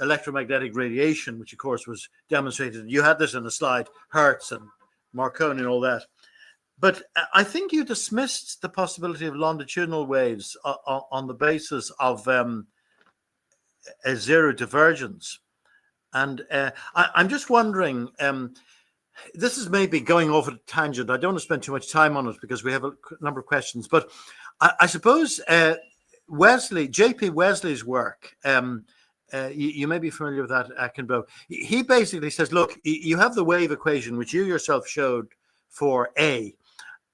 electromagnetic radiation, which of course was demonstrated. You had this in a slide, Hertz and Marconi and all that. But I think you dismissed the possibility of longitudinal waves on the basis of a zero divergence. And I'm just wondering, this is maybe going off a tangent. I don't want to spend too much time on it because we have a number of questions. But I suppose J.P. Wesley's work, you may be familiar with that, Akinbo. He basically says, look, you have the wave equation, which you yourself showed for A,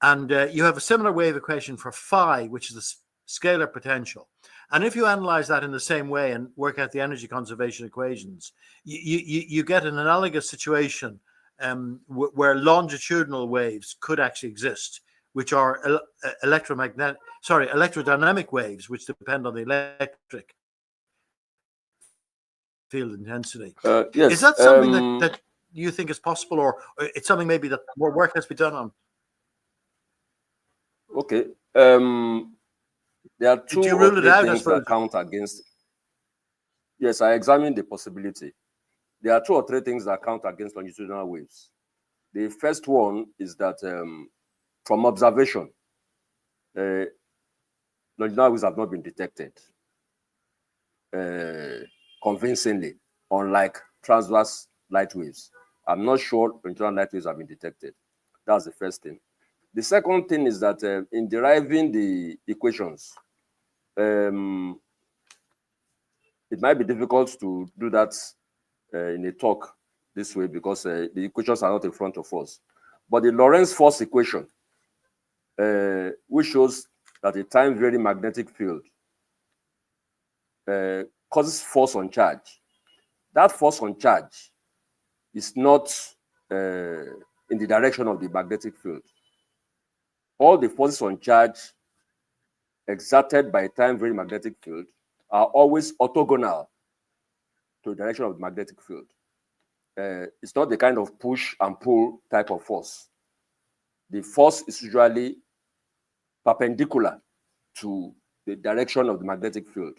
and you have a similar wave equation for phi, which is the scalar potential. And if you analyze that in the same way and work out the energy conservation equations, you get an analogous situation where longitudinal waves could actually exist, which are electrodynamic waves, which depend on the electric field intensity. Yes. Is that something that you think is possible, or it's something maybe that more work has to be done on? Okay. There are two or three things that count against. Yes, I examined the possibility. There are two or three things that count against longitudinal waves. The first one is that from observation, longitudinal waves have not been detected convincingly, unlike transverse light waves. I'm not sure longitudinal light waves have been detected. That's the first thing. The second thing is that in deriving the equations, it might be difficult to do that in a talk this way because the equations are not in front of us. But the Lorentz force equation, which shows that a time-varying magnetic field causes force on charge. That force on charge is not in the direction of the magnetic field. All the forces on charge exerted by a time-varying magnetic field are always orthogonal to the direction of the magnetic field. It's not the kind of push and pull type of force. The force is usually perpendicular to the direction of the magnetic field.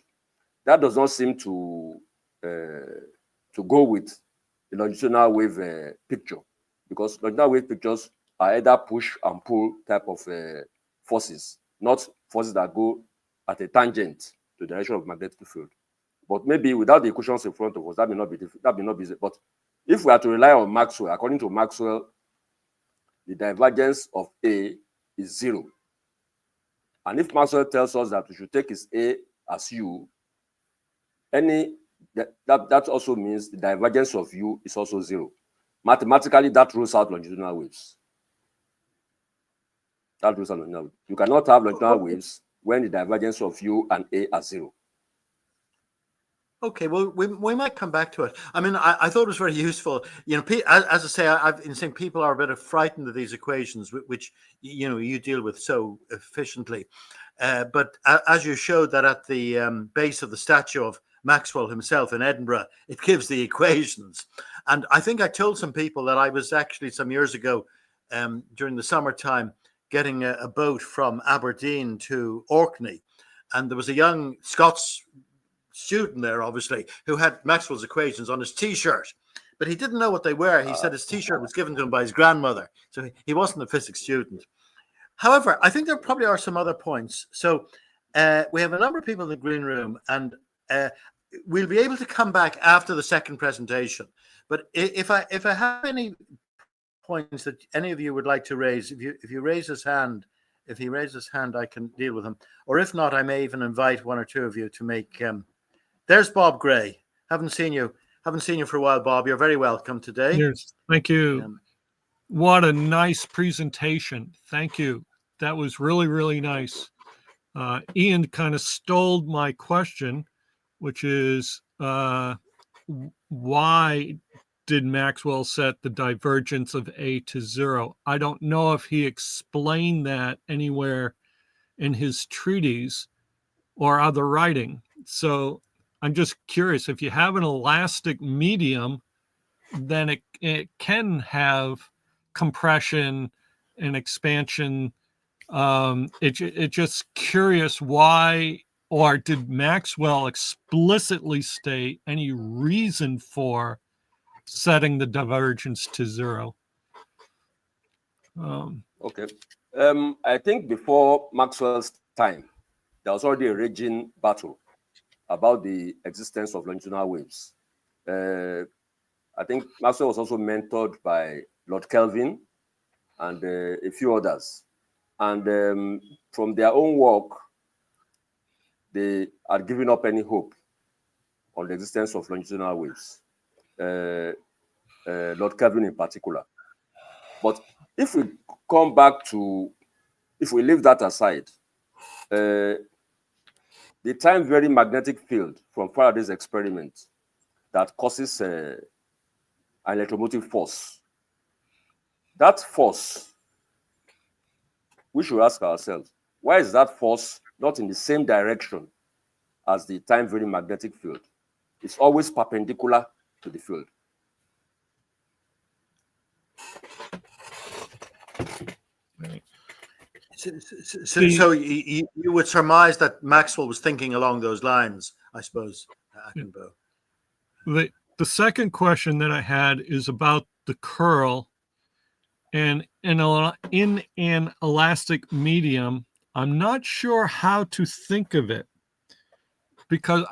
That does not seem to go with the longitudinal wave picture, because longitudinal wave pictures are either push and pull type of forces, not forces that go at a tangent to the direction of the magnetic field. But maybe without the equations in front of us, that may not be easy. But if we are to rely on Maxwell, according to Maxwell, the divergence of A is 0. And if Maxwell tells us that we should take his A as U, any that also means the divergence of U is also 0. Mathematically, that rules out longitudinal waves. That rules out longitudinal waves. You cannot have longitudinal waves when the divergence of U and A are 0. Okay, well, we might come back to it. I mean, I thought it was very useful. You know, as I say, I've been saying people are a bit frightened of these equations, which you deal with so efficiently. But as you showed that at the base of the statue of Maxwell himself in Edinburgh, it gives the equations. And I think I told some people that I was actually some years ago during the summertime getting a boat from Aberdeen to Orkney, and there was a young Scots student there, obviously, who had Maxwell's equations on his T-shirt, but he didn't know what they were. He said his T-shirt was given to him by his grandmother, so he wasn't a physics student. However, I think there probably are some other points. So we have a number of people in the green room, and we'll be able to come back after the second presentation. But if I have any points that any of you would like to raise, if you raise his hand, if he raises his hand, I can deal with him. Or if not, I may even invite one or two of you to make. There's Bob Gray. Haven't seen you for a while, Bob. You're very welcome today. Yes, thank you. What a nice presentation. Thank you. That was really, really nice. Ian kind of stole my question, which is why did Maxwell set the divergence of A to 0? I don't know if he explained that anywhere in his treatise or other writing. So I'm just curious, if you have an elastic medium, then it can have compression and expansion. It's just curious why, or did Maxwell explicitly state any reason for setting the divergence to 0? Okay. I think before Maxwell's time, there was already a raging battle about the existence of longitudinal waves. I think Maxwell was also mentored by Lord Kelvin and a few others. And from their own work, they had given up any hope on the existence of longitudinal waves, Lord Kelvin in particular. But if we come back to, if we leave that aside, the time-varying magnetic field from Faraday's experiment that causes an electromotive force. That force, we should ask ourselves, why is that force not in the same direction as the time-varying magnetic field? It's always perpendicular to the field. So you would surmise that Maxwell was thinking along those lines, I suppose, Akinbo. The second question that I had is about the curl. And in an elastic medium, I'm not sure how to think of it, because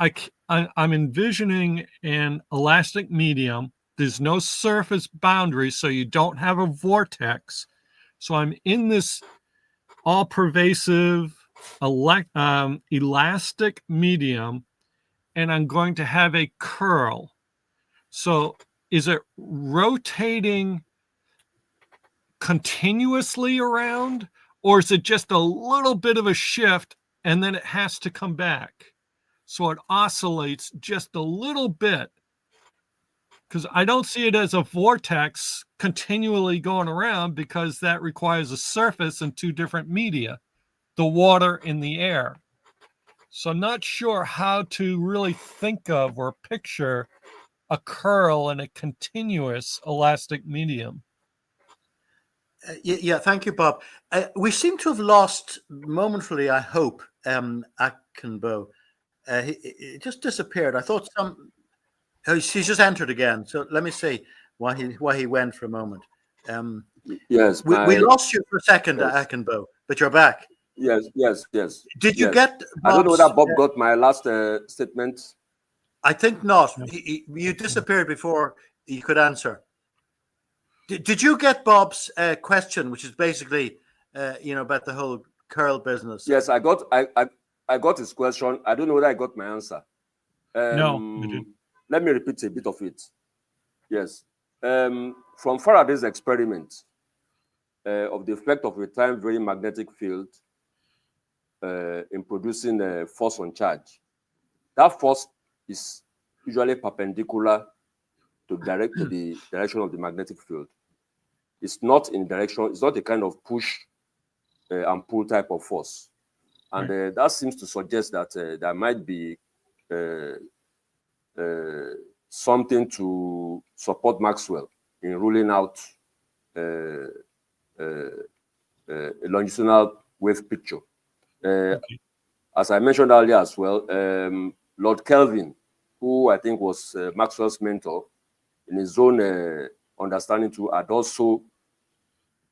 I'm envisioning an elastic medium. There's no surface boundary, so you don't have a vortex. So I'm in this all-pervasive elastic medium, and I'm going to have a curl. So is it rotating continuously around, or is it just a little bit of a shift and then it has to come back? So it oscillates just a little bit, because I don't see it as a vortex continually going around, because that requires a surface and two different media, the water and the air. So I'm not sure how to really think of or picture a curl in a continuous elastic medium. Yeah, thank you, Bob. We seem to have lost momentarily, I hope, Akinbo. He just disappeared. I thought he's just entered again. So let me see why he went for a moment. Yes, we lost you for a second, yes. Akinbo, but you're back. Yes. Did you get Bob's, I don't know whether Bob got my last statement. I think not. You disappeared before you could answer. Did you get Bob's question, which is basically, about the whole curl business? Yes, I got his question. I don't know whether I got my answer. No, I didn't. let me repeat a bit of it. Yes. From Faraday's experiment of the effect of a time varying magnetic field in producing a force on charge, that force is usually perpendicular to the direction of the magnetic field. It's not in direction, it's not a kind of push and pull type of force. And that seems to suggest that there might be something to support Maxwell in ruling out a longitudinal wave picture. As I mentioned earlier as well, Lord Kelvin, who I think was Maxwell's mentor, in his own understanding too, had also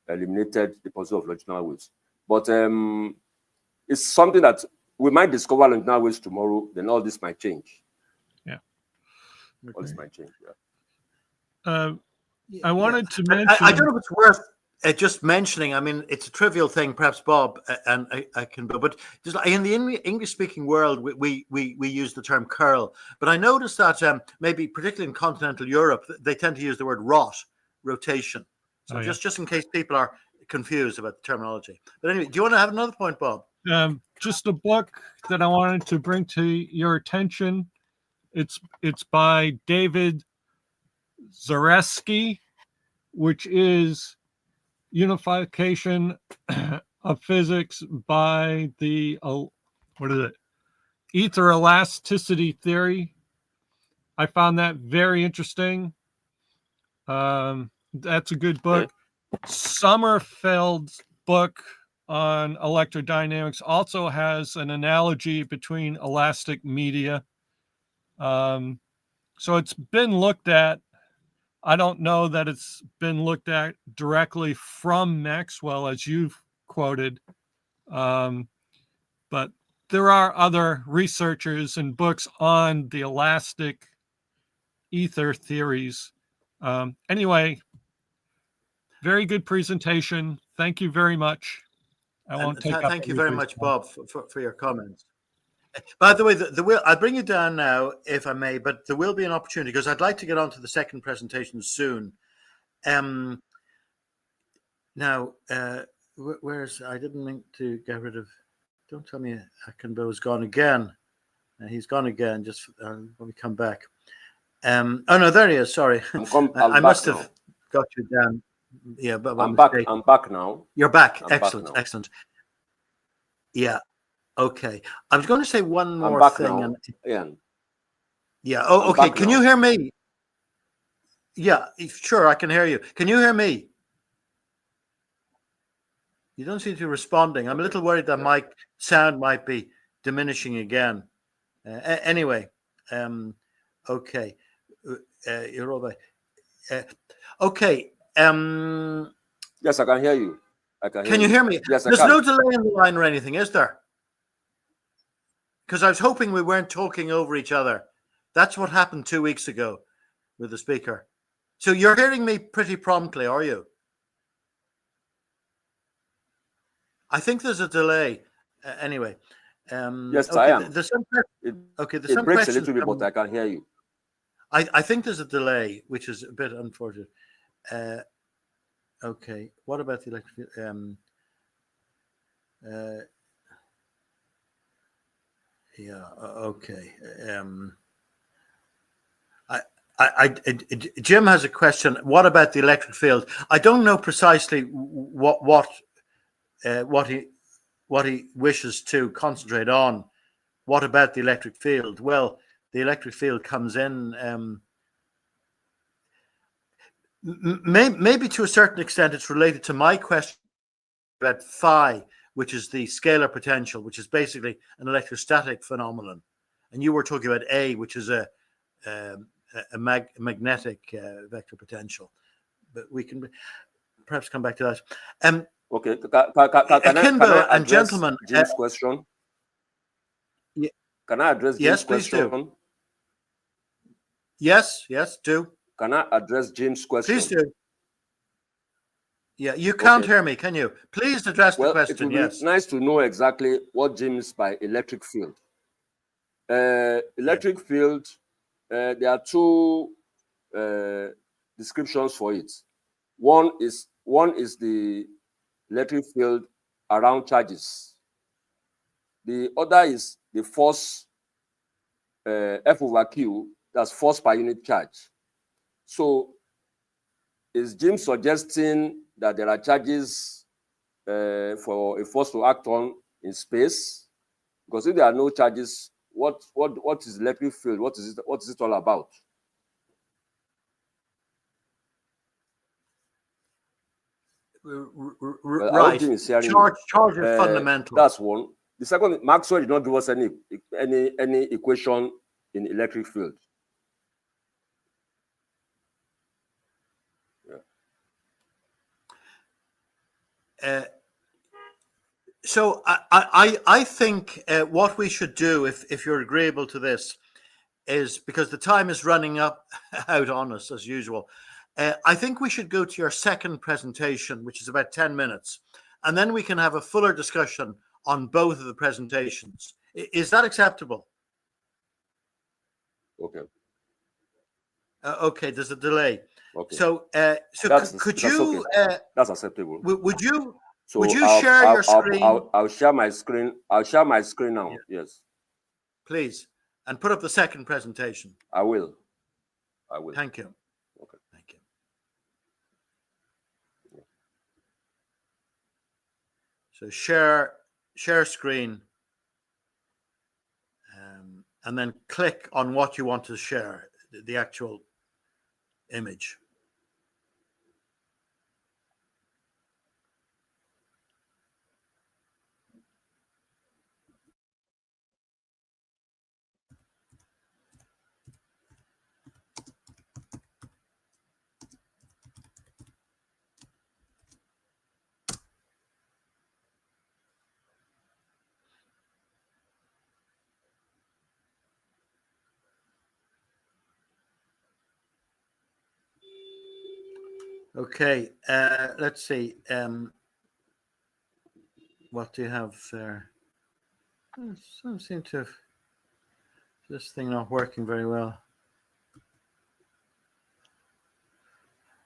eliminated the possibility of longitudinal waves. But it's something that we might discover longitudinal waves tomorrow, then all this might change. Yeah. All this might change, yeah. I wanted to mention... I don't know if it's worth just mentioning. I mean, it's a trivial thing, perhaps, Bob and Akinbo, but just in the English-speaking world, we use the term curl. But I noticed that maybe, particularly in continental Europe, they tend to use the word rotation. So just in case people are confused about the terminology. But anyway, do you want to have another point, Bob? Just a book that I wanted to bring to your attention. It's by David Zaretsky, which is Unification of Physics by the ether elasticity theory. I found that very interesting. That's a good book. Sommerfeld's book on electrodynamics also has an analogy between elastic media. So it's been looked at. I don't know that it's been looked at directly from Maxwell, as you've quoted. But there are other researchers and books on the elastic ether theories. Anyway, very good presentation. Thank you very much. I won't take up thank you very much, time. Bob, for your comments. By the way, I'll bring you down now, if I may, but there will be an opportunity because I'd like to get on to the second presentation soon. Now, where's, I didn't mean to get rid of, don't tell me Akinbo is gone again. He's gone again, just let me come back. Oh no, there he is, sorry. I must have got you down. Yeah, but I'm back now. You're back. I'm Excellent, back now. excellent. Yeah. Okay. I was going to say one more thing. Ian. Yeah. Oh, okay. Can you hear me? Yeah, sure. I can hear you. Can you hear me? You don't seem to be responding. I'm a little worried that my sound might be diminishing again. Anyway, okay. You're all right. Okay. Yes, I can hear you. Can you hear me? Yes, There's no delay in the line or anything, is there? Because I was hoping we weren't talking over each other. That's what happened 2 weeks ago with the speaker. So you're hearing me pretty promptly, are you? I think there's a delay. Anyway. Yes, okay, I am. There's some, okay, there's it some breaks questions. a little bit, but I can hear you. I think there's a delay, which is a bit unfortunate. Okay, what about the electric? Yeah. Okay. Jim has a question. What about the electric field? I don't know precisely what he wishes to concentrate on. What about the electric field? Well, the electric field comes in. Maybe to a certain extent, it's related to my question about phi, which is the scalar potential, which is basically an electrostatic phenomenon, and you were talking about A, which is a magnetic vector potential. But we can perhaps come back to that. Okay, can I and gentlemen, Jim's question? Yeah. Can I address Jim's question? Please do. Yes, do. Can I address Jim's question? Please do. Yeah, you can't hear me, can you? Please address the question. It would be nice to know exactly what Jim means by electric field. Electric field there are two descriptions for it. One is the electric field around charges. The other is the force F over Q, that's force per unit charge. So is Jim suggesting that there are charges for a force to act on in space? Because if there are no charges, what is electric field? What is it all about? Right. Charge is fundamental. That's one. The second, Maxwell did not give us any equation in electric field. Yeah. So I think what we should do, if you're agreeable to this, is, because the time is running out on us as usual, I think we should go to your second presentation, which is about 10 minutes, and then we can have a fuller discussion on both of the presentations. Is that acceptable? Okay. Okay, there's a delay. Okay. So, could you? Okay. That's acceptable. Would you? So would you share your screen? I'll share my screen. I'll share my screen now. Yeah. Yes. Please, and put up the second presentation. I will. Thank you. Okay. Thank you. So share screen, and then click on what you want to share, the actual image. Okay, let's see. What do you have there? Some seem to have this thing not working very well.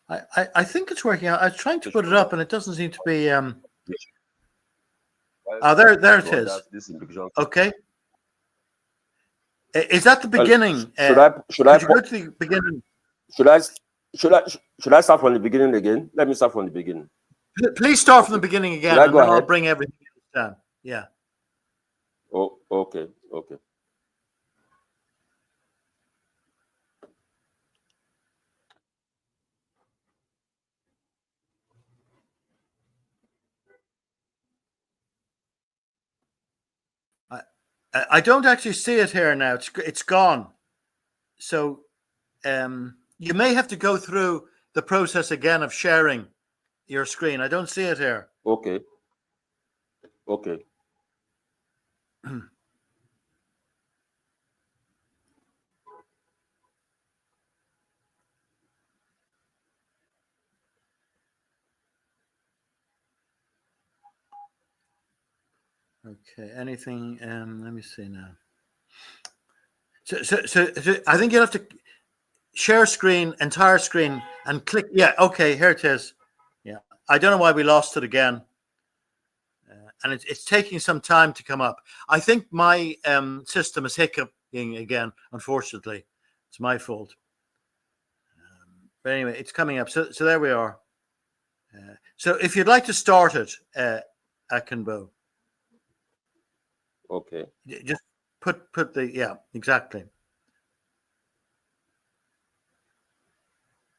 I think it's working out. I was trying to put it up, and it doesn't seem to be. Oh, there it is. Okay. Is that the beginning? Should I go to the beginning? Should I start from the beginning again? Let me start from the beginning. Please start from the beginning again, and then I'll bring everything down. Yeah. Oh, okay. Okay. I don't actually see it here now. It's gone. So you may have to go through the process again of sharing your screen. I don't see it here. Okay. Okay. Okay. Anything? Let me see now. So I think you'll have to share screen, entire screen, and click. Yeah. Okay. Here it is. Yeah. I don't know why we lost it again. And it's taking some time to come up. I think my system is hiccuping again, unfortunately. It's my fault. But anyway, it's coming up. So there we are. So if you'd like to start it, Akinbo. Okay. Just put the, yeah, exactly.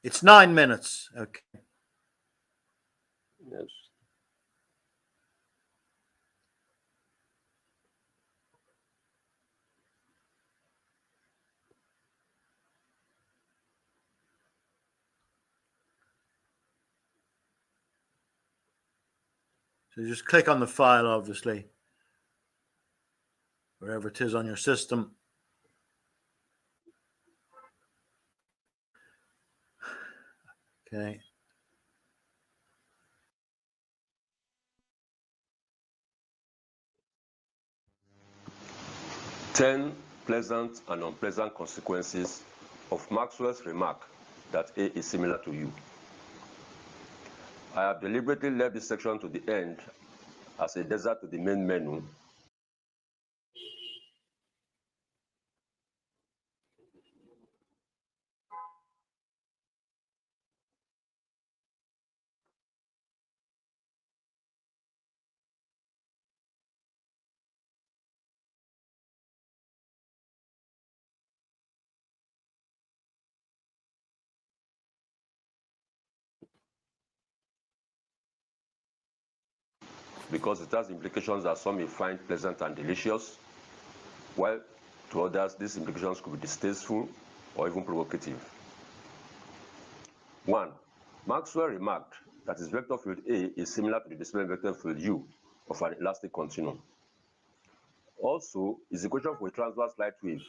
It's 9 minutes. Okay. Yes. So just click on the file, obviously, wherever it is on your system. Okay. Ten pleasant and unpleasant consequences of Maxwell's remark that A is similar to U. I have deliberately left this section to the end as a desert to the main menu. Because it has implications that some may find pleasant and delicious, while to others these implications could be distasteful or even provocative. 1. Maxwell remarked that his vector field A is similar to the displacement vector field U of an elastic continuum. Also, his equation for a transverse light wave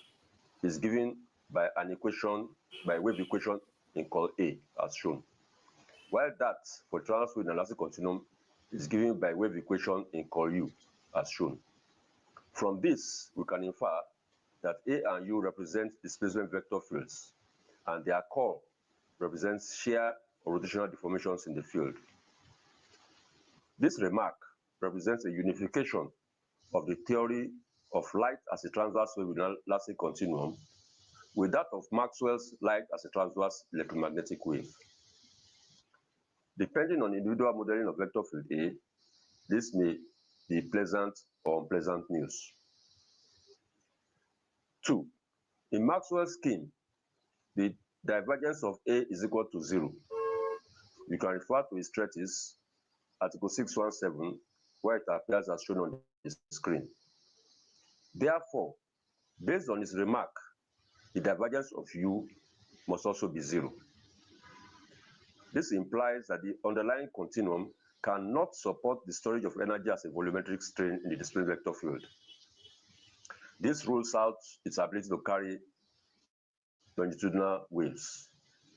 is given by an equation, by a wave equation in call A, as shown, while that for transverse wave in an elastic continuum is given by wave equation in call U, as shown. From this, we can infer that A and U represent displacement vector fields, and their call represents shear or rotational deformations in the field. This remark represents a unification of the theory of light as a transverse wave in an elastic continuum with that of Maxwell's light as a transverse electromagnetic wave. Depending on individual modeling of vector field A, this may be pleasant or unpleasant news. 2. In Maxwell's scheme, the divergence of A is equal to 0. You can refer to his treatise, Article 617, where it appears as shown on the screen. Therefore, based on his remark, the divergence of U must also be 0. This implies that the underlying continuum cannot support the storage of energy as a volumetric strain in the displacement vector field. This rules out its ability to carry longitudinal waves,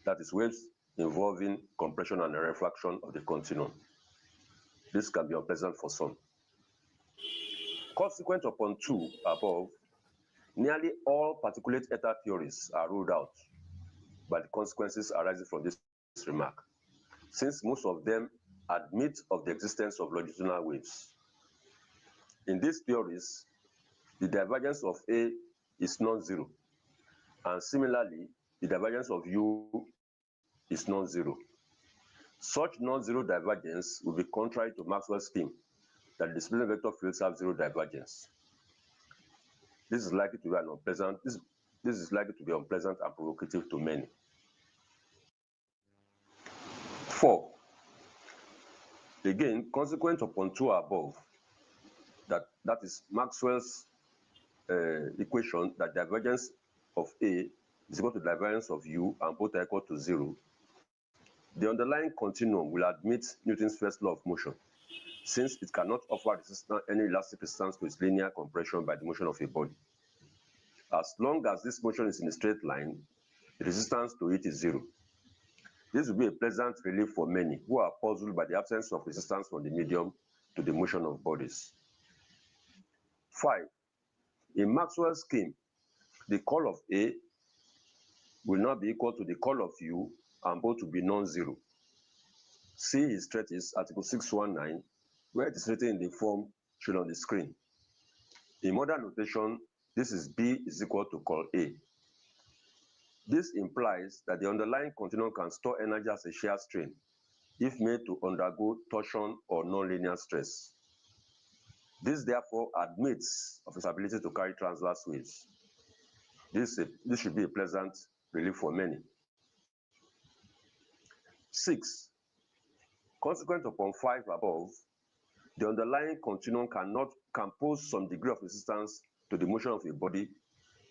that is, waves involving compression and refraction of the continuum. This can be unpleasant for some. Consequent upon 2 above, nearly all particulate ether theories are ruled out by the consequences arising from this remark, since most of them admit of the existence of longitudinal waves. In these theories, the divergence of A is non-zero, and similarly, the divergence of U is non-zero. Such non-zero divergence will be contrary to Maxwell's scheme that the displacement vector fields have 0 divergence. This is likely to be unpleasant. This is likely to be unpleasant and provocative to many. 4. Again, consequent upon 2 above, that is Maxwell's equation that divergence of A is equal to divergence of U and both are equal to 0. The underlying continuum will admit Newton's first law of motion, since it cannot offer any elastic resistance to its linear compression by the motion of a body. As long as this motion is in a straight line, the resistance to it is 0. This will be a pleasant relief for many who are puzzled by the absence of resistance from the medium to the motion of bodies. 5. In Maxwell's scheme, the call of A will not be equal to the call of U, and both will be non-zero. See his treatise, Article 619, where it is written in the form shown on the screen. In modern notation, this is B is equal to call A. This implies that the underlying continuum can store energy as a shear strain if made to undergo torsion or nonlinear stress. This therefore admits of its ability to carry transverse waves. This should be a pleasant relief for many. 6. Consequent upon 5 above, the underlying continuum can pose some degree of resistance to the motion of a body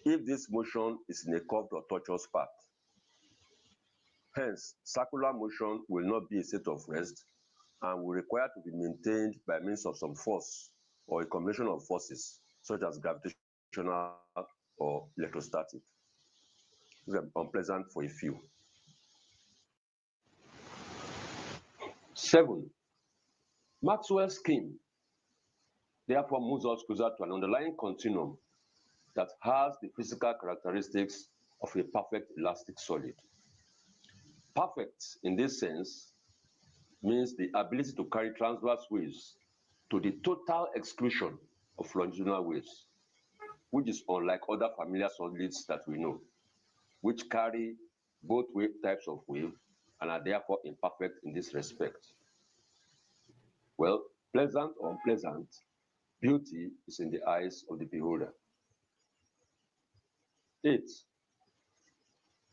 if this motion is in a curved or tortuous path. Hence, circular motion will not be a state of rest and will require to be maintained by means of some force or a combination of forces, such as gravitational or electrostatic. This is unpleasant for a few. 7. Maxwell's scheme therefore moves us closer to an underlying continuum that has the physical characteristics of a perfect elastic solid. Perfect in this sense means the ability to carry transverse waves to the total exclusion of longitudinal waves, which is unlike other familiar solids that we know, which carry both types of wave and are therefore imperfect in this respect. Well, pleasant or unpleasant, beauty is in the eyes of the beholder. 8.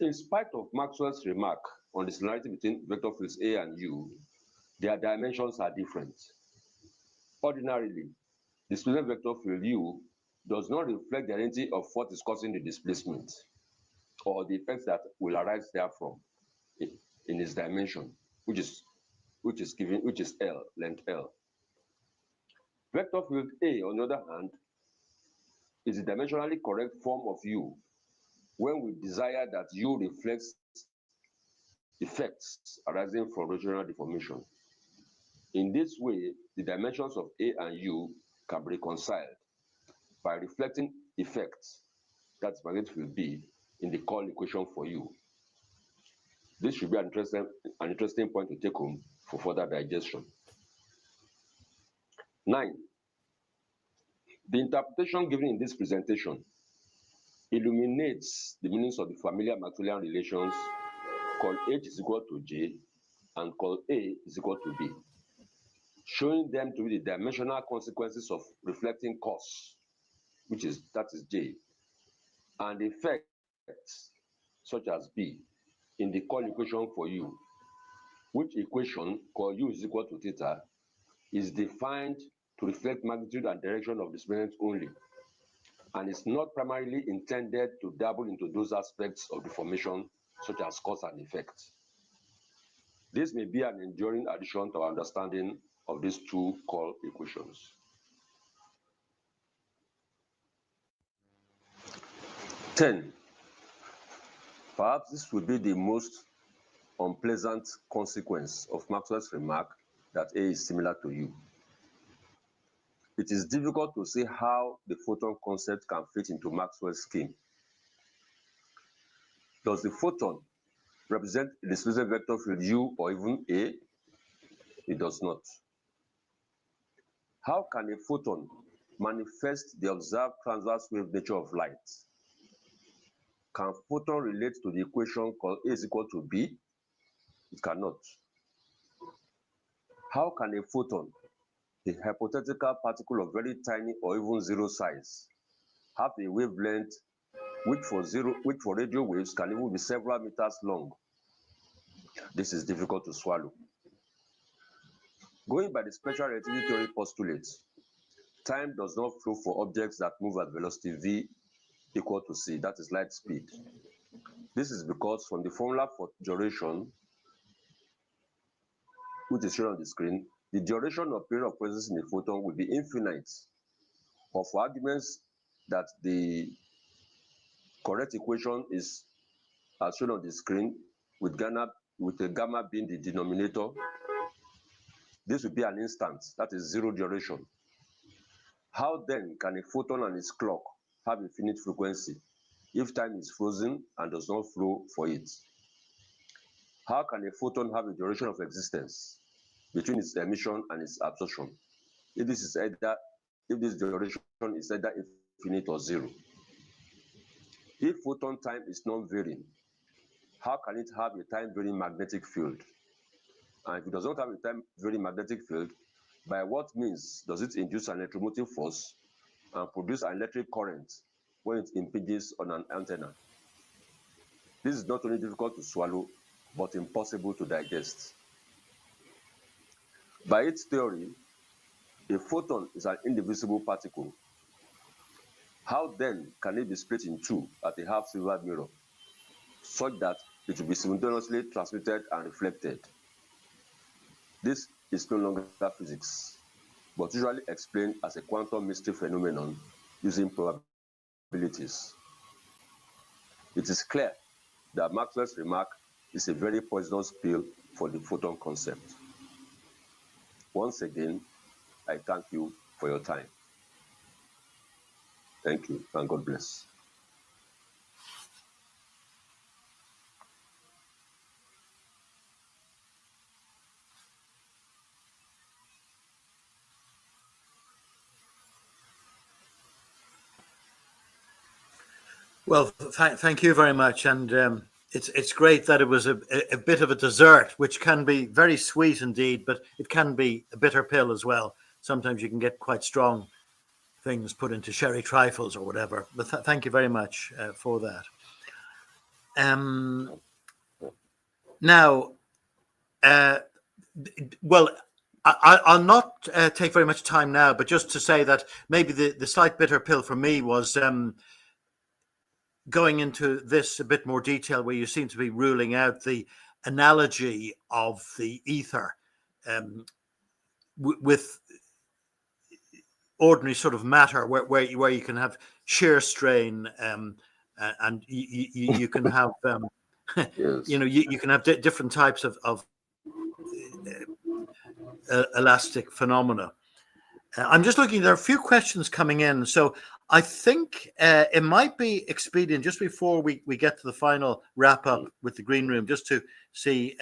In spite of Maxwell's remark on the similarity between vector fields A and U, their dimensions are different. Ordinarily, the displacement vector field U does not reflect the identity of what is causing the displacement or the effects that will arise therefrom in its dimension, which is L, length L. Vector field A, on the other hand, is a dimensionally correct form of U when we desire that U reflects effects arising from rotational deformation. In this way, the dimensions of A and U can be reconciled by reflecting effects, that's magnetic field B, in the Call equation for U. This should be an interesting point to take home for further digestion. 9. The interpretation given in this presentation illuminates the meanings of the familiar Maxwellian relations called H is equal to J and called A is equal to B, showing them to be the dimensional consequences of reflecting cos, that is J, and effects such as B in the Call equation for U, which equation called U is equal to theta is defined to reflect magnitude and direction of displacement only, and is not primarily intended to dabble into those aspects of deformation such as cause and effect. This may be an enduring addition to our understanding of these two Call equations. 10. Perhaps this will be the most unpleasant consequence of Maxwell's remark that A is similar to U. It is difficult to see how the photon concept can fit into Maxwell's scheme. Does the photon represent a displacement vector field U or even A? It does not. How can a photon manifest the observed transverse wave nature of light? Can photon relate to the equation called A is equal to B? It cannot. How can a photon, a hypothetical particle of very tiny or even zero size, have a wavelength which for radio waves can even be several meters long? This is difficult to swallow. Going by the special relativity theory postulates, time does not flow for objects that move at velocity v equal to c, that is light speed. This is because from the formula for duration, which is shown on the screen, the duration or period of presence in a photon will be infinite. But for arguments that the correct equation is as shown on the screen, with a gamma being the denominator, this will be an instant, that is zero duration. How then can a photon and its clock have infinite frequency if time is frozen and does not flow for it? How can a photon have a duration of existence between its emission and its absorption if this duration is either infinite or zero? If photon time is non-varying, how can it have a time-varying magnetic field? And if it does not have a time-varying magnetic field, by what means does it induce an electromotive force and produce an electric current when it impinges on an antenna? This is not only difficult to swallow, but impossible to digest. By its theory, a photon is an indivisible particle. How then can it be split in two at a half-silvered mirror, such that it will be simultaneously transmitted and reflected? This is no longer physics, but usually explained as a quantum mystery phenomenon using probabilities. It is clear that Maxwell's remark is a very poisonous pill for the photon concept. Once again, I thank you for your time. Thank you, and God bless. Well, thank you very much, and it's great that it was a bit of a dessert, which can be very sweet indeed, but it can be a bitter pill as well. Sometimes you can get quite strong things put into sherry trifles or whatever. But thank you very much for that. Now, well, I'll not take very much time now, but just to say that maybe the slight bitter pill for me was going into this a bit more detail, where you seem to be ruling out the analogy of the ether with ordinary sort of matter, where you can have shear strain, and you can have Yes. you can have different types of elastic phenomena. I'm just looking. There are a few questions coming in, so I think it might be expedient, just before we get to the final wrap up with the green room, just to see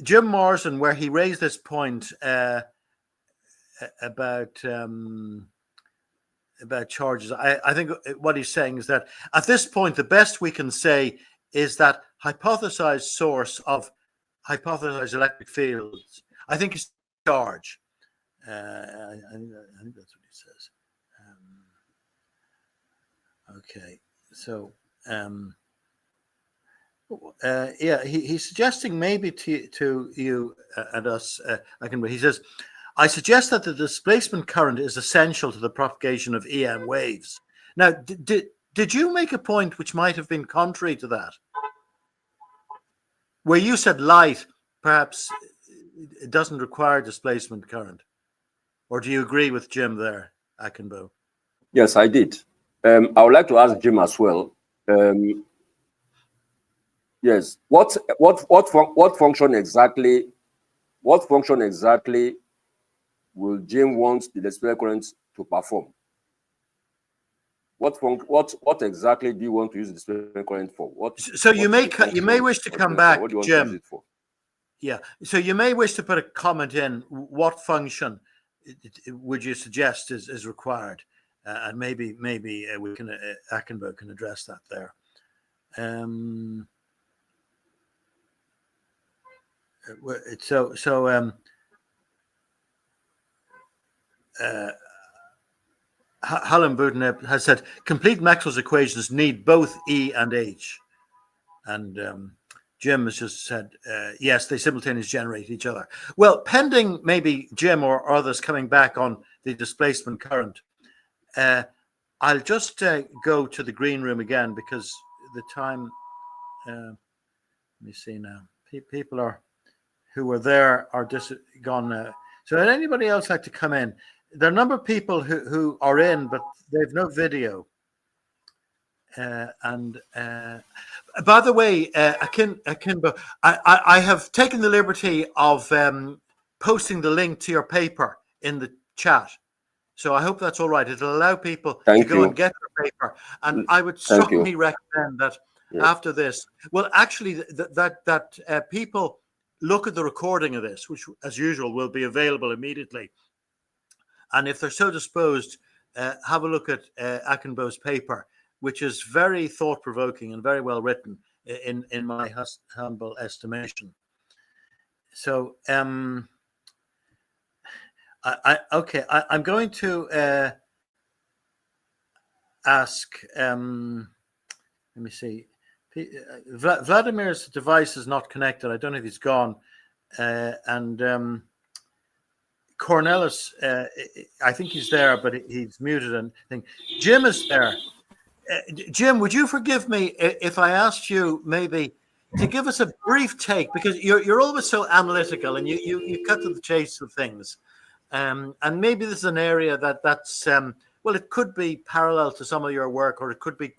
Jim Morrison, where he raised this point about charges. I think what he's saying is that at this point, the best we can say is that hypothesized source of hypothesized electric fields, I think, is charge. I think that's what he says. Okay, so yeah, he's suggesting maybe to you and us, he says, I suggest that the displacement current is essential to the propagation of EM waves. Now, did you make a point which might have been contrary to that, where you said light perhaps it doesn't require displacement current? Or do you agree with Jim there, Akinbo? Yes, I did. I would like to ask Jim as well. Yes, what function exactly? What function exactly will Jim want the displacement current to perform? What exactly do you want to use the displacement current for? You may wish to come back, what do you want Jim. To use it for? Yeah. So you may wish to put a comment in. What function would you suggest is required? And maybe we can Akinbo can address that there. Helen Budneb has said complete Maxwell's equations need both E and H, and Jim has just said yes, they simultaneously generate each other. Well, pending maybe Jim or others coming back on the displacement current, I'll just go to the green room again, because the time. Let me see now. People who were there are gone now. So would anybody else like to come in? There are a number of people who are in, but they've no video. And by the way, Akinbo, I have taken the liberty of posting the link to your paper in the chat. So I hope that's all right. It'll allow people to go and get your paper. And I would strongly recommend that after this, well, actually, that people look at the recording of this, which, as usual, will be available immediately. And if they're so disposed, have a look at Akinbo's paper, which is very thought-provoking and very well written, in my humble estimation. So, I'm going to ask. Let me see. Vladimir's device is not connected. I don't know if he's gone. And Cornelis, I think he's there, but he's muted. And thing. Jim is there. Jim, would you forgive me if I asked you maybe to give us a brief take, because you're always so analytical and you cut to the chase of things, and maybe this is an area that's well, it could be parallel to some of your work, or it could be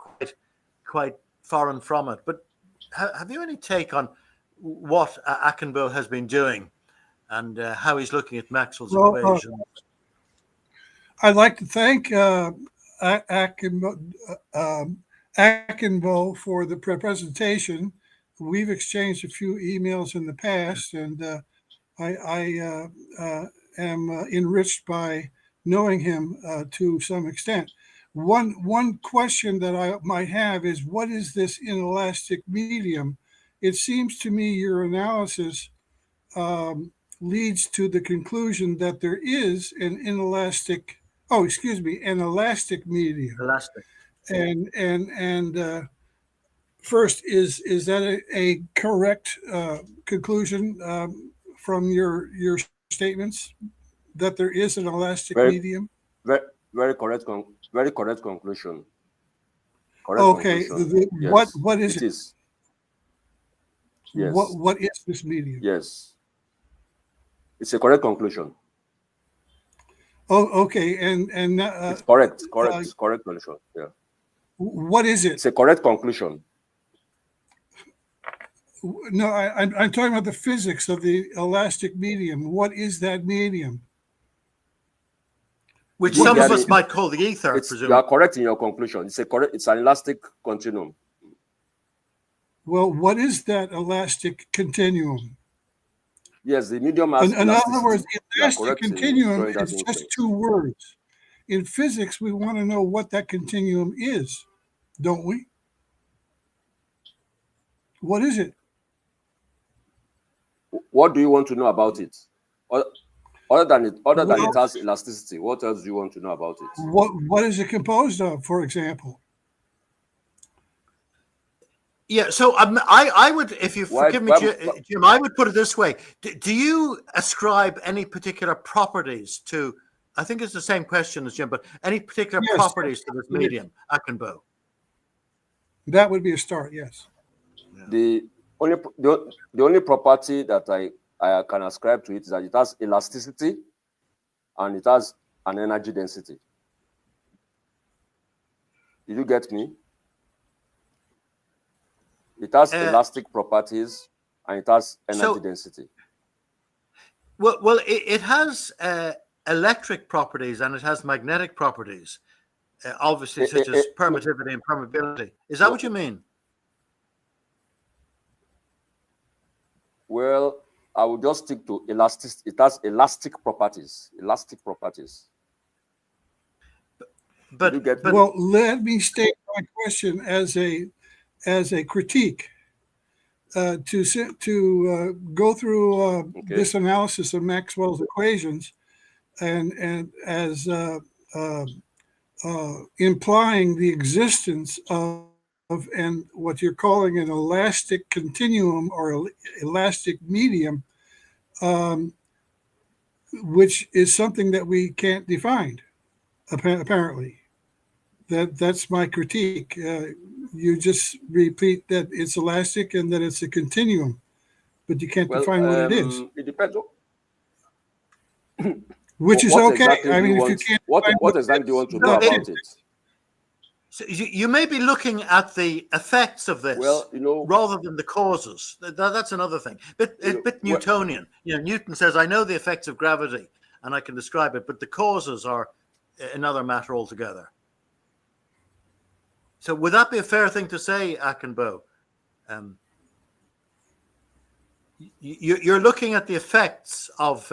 quite foreign from it. But have you any take on what Akinbo has been doing and how he's looking at Maxwell's equations? I'd like to thank Akinbo for the presentation. We've exchanged a few emails in the past, and I am enriched by knowing him to some extent. One question that I might have is, what is this inelastic medium? It seems to me your analysis leads to the conclusion that there is an inelastic, an elastic medium. Elastic. And first, is that a correct conclusion from your statements, that there is an elastic medium? Very correct. Very correct conclusion. Correct Okay. conclusion. What is it? It is. Yes. What is this medium? Yes. It's a correct conclusion. Oh, okay. And it's correct conclusion. Yeah. What is it? It's a correct conclusion. No, I'm talking about the physics of the elastic medium. What is that medium? Which some of us might call the ether, presumably. You are correct in your conclusion. It's an elastic continuum. Well, what is that elastic continuum? Yes, the medium has in other words, elastic continuum is just two words. In physics, we want to know what that continuum is, don't we? What is it? What do you want to know about it? Other than it has elasticity, what else do you want to know about it? What is it composed of, for example? Yeah, so I would, if you forgive me, Jim, I would put it this way. Do you ascribe any particular properties to, I think it's the same question as Jim, but any particular properties to this medium, Akinbo? That would be a start, yes. The only property that I can ascribe to it is that it has elasticity and it has an energy density. Did you get me? It has elastic properties and it has energy density. Well, it has electric properties and it has magnetic properties, obviously, such as permittivity and permeability. Is that what you mean? Well, I will just stick to elasticity. It has elastic properties. Elastic properties. But well, let me state my question as a critique to go through this analysis of Maxwell's equations and as implying the existence of and what you're calling an elastic continuum or elastic medium, which is something that we can't define, apparently. That's my critique. You just repeat that it's elastic and that it's a continuum, but you can't define what it is. It depends. Which is okay. Exactly I mean, if you can't. What exactly do you want to know about it? So you may be looking at the effects of this, rather than the causes. That's another thing. Bit Newtonian. Newton says, "I know the effects of gravity, and I can describe it, but the causes are another matter altogether." So would that be a fair thing to say, Akinbo? You're looking at the effects of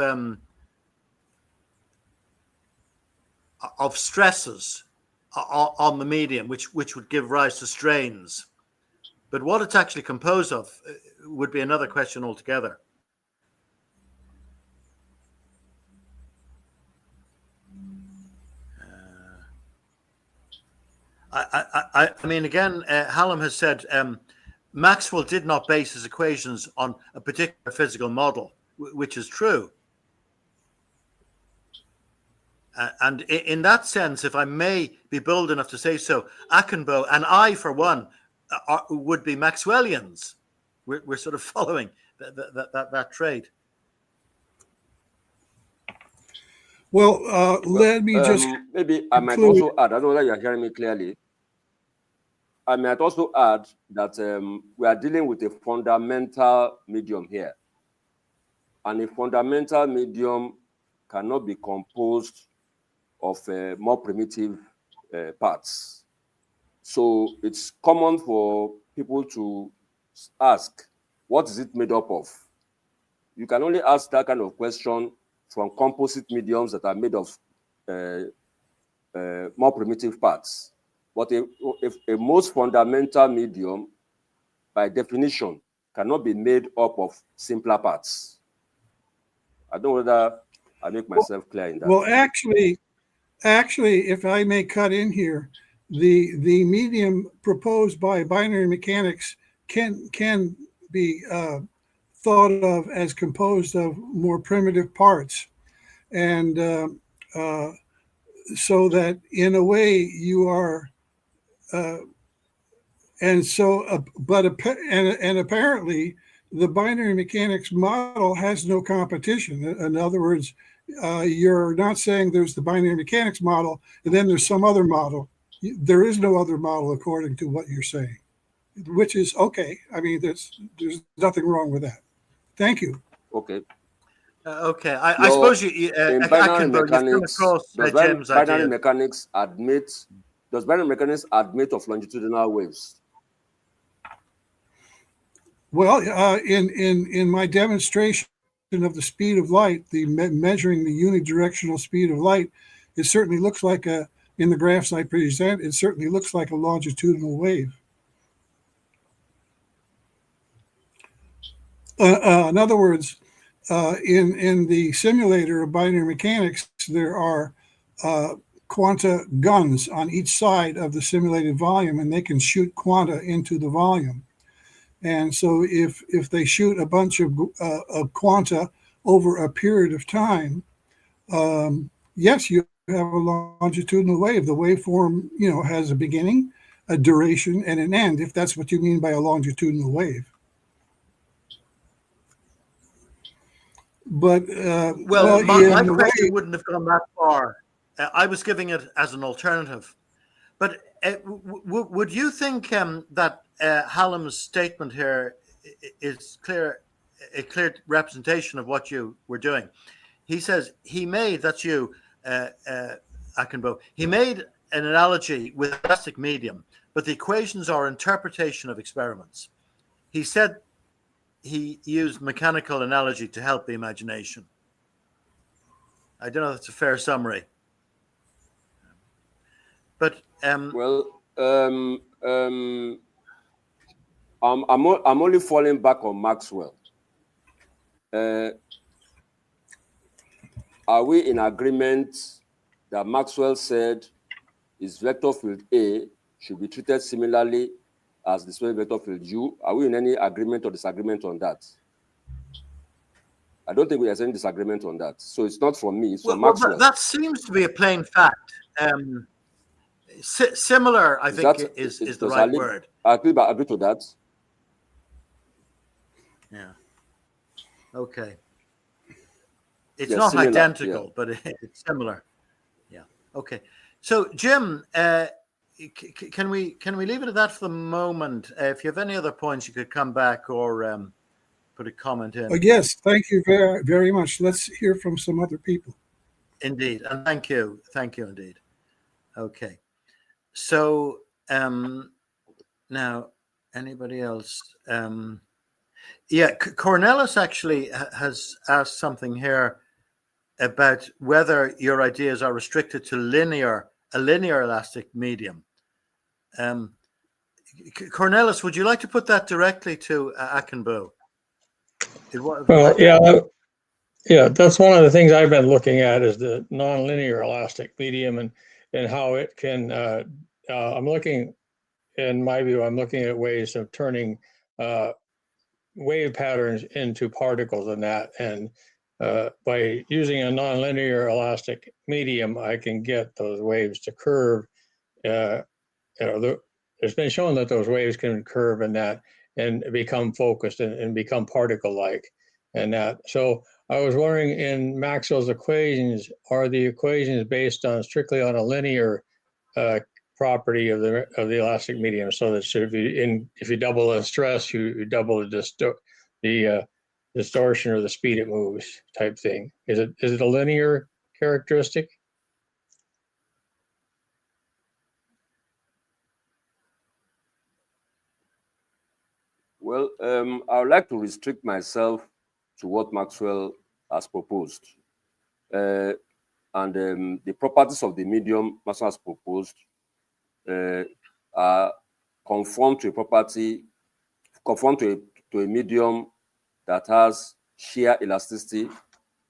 stresses on the medium, which would give rise to strains. But what it's actually composed of would be another question altogether. I mean, again, Hallam has said Maxwell did not base his equations on a particular physical model, which is true. And in that sense, if I may be bold enough to say so, Akinbo and I, for one, would be Maxwellians. We're sort of following that trait. Well, let me just maybe I might also add. I don't know whether you're hearing me clearly. I might also add that we are dealing with a fundamental medium here, and a fundamental medium cannot be composed of more primitive parts. So it's common for people to ask, what is it made up of? You can only ask that kind of question from composite mediums that are made of more primitive parts. But if a most fundamental medium, by definition, cannot be made up of simpler parts. I don't know whether I make myself clear in that. Well, actually, if I may cut in here, the medium proposed by binary mechanics can be thought of as composed of more primitive parts, and so that in a way you are, and so, but apparently the binary mechanics model has no competition. In other words, you're not saying there's the binary mechanics model and then there's some other model. There is no other model according to what you're saying, which is okay. I mean, there's nothing wrong with that. Thank you. Okay. Okay, I suppose you in binary Akinbo, mechanics, does binary mechanics admit of longitudinal waves? Well, in my demonstration of the speed of light, measuring the unidirectional speed of light, it certainly looks like in the graphs I present, it certainly looks like a longitudinal wave. In other words, in the simulator of binary mechanics, there are quanta guns on each side of the simulated volume, and they can shoot quanta into the volume. And so if they shoot a bunch of quanta over a period of time, yes, you have a longitudinal wave. The waveform, has a beginning, a duration, and an end, if that's what you mean by a longitudinal wave. But my question wouldn't have gone that far. I was giving it as an alternative. But would you think that Hallam's statement here is a clear representation of what you were doing? He says he made, that's you, Akinbo, he made an analogy with elastic medium, but the equations are interpretation of experiments. He said he used mechanical analogy to help the imagination. I don't know if that's a fair summary. But I'm only falling back on Maxwell. Are we in agreement that Maxwell said his vector field A should be treated similarly as the same vector field U? Are we in any agreement or disagreement on that? I don't think we have any disagreement on that. So it's not from me, it's from Maxwell. That seems to be a plain fact. Similar, I think, is the right word. I agree to that. Yeah. Okay. It's not similar, identical, but it's similar. Yeah. Okay. So, Jim, can we leave it at that for the moment? If you have any other points, you could come back or put a comment in. Yes, thank you very, very much. Let's hear from some other people. Indeed, and thank you indeed. Okay. So now, anybody else? Cornelis actually has asked something here about whether your ideas are restricted to a linear elastic medium. Cornelis, would you like to put that directly to Akinbo? Well, yeah, that's one of the things I've been looking at is the nonlinear elastic medium and how it can. I'm looking at ways of turning wave patterns into particles in that, and by using a nonlinear elastic medium, I can get those waves to curve. It's been shown that those waves can curve in that and become focused and become particle-like, and that. So I was wondering, in Maxwell's equations, are the equations based strictly on a linear property of the elastic medium? So that if you double the stress, you double the distortion or the speed it moves type thing. Is it a linear characteristic? Well, I would like to restrict myself to what Maxwell has proposed. and the properties of the medium Maxwell has proposed are conform to a medium that has shear elasticity,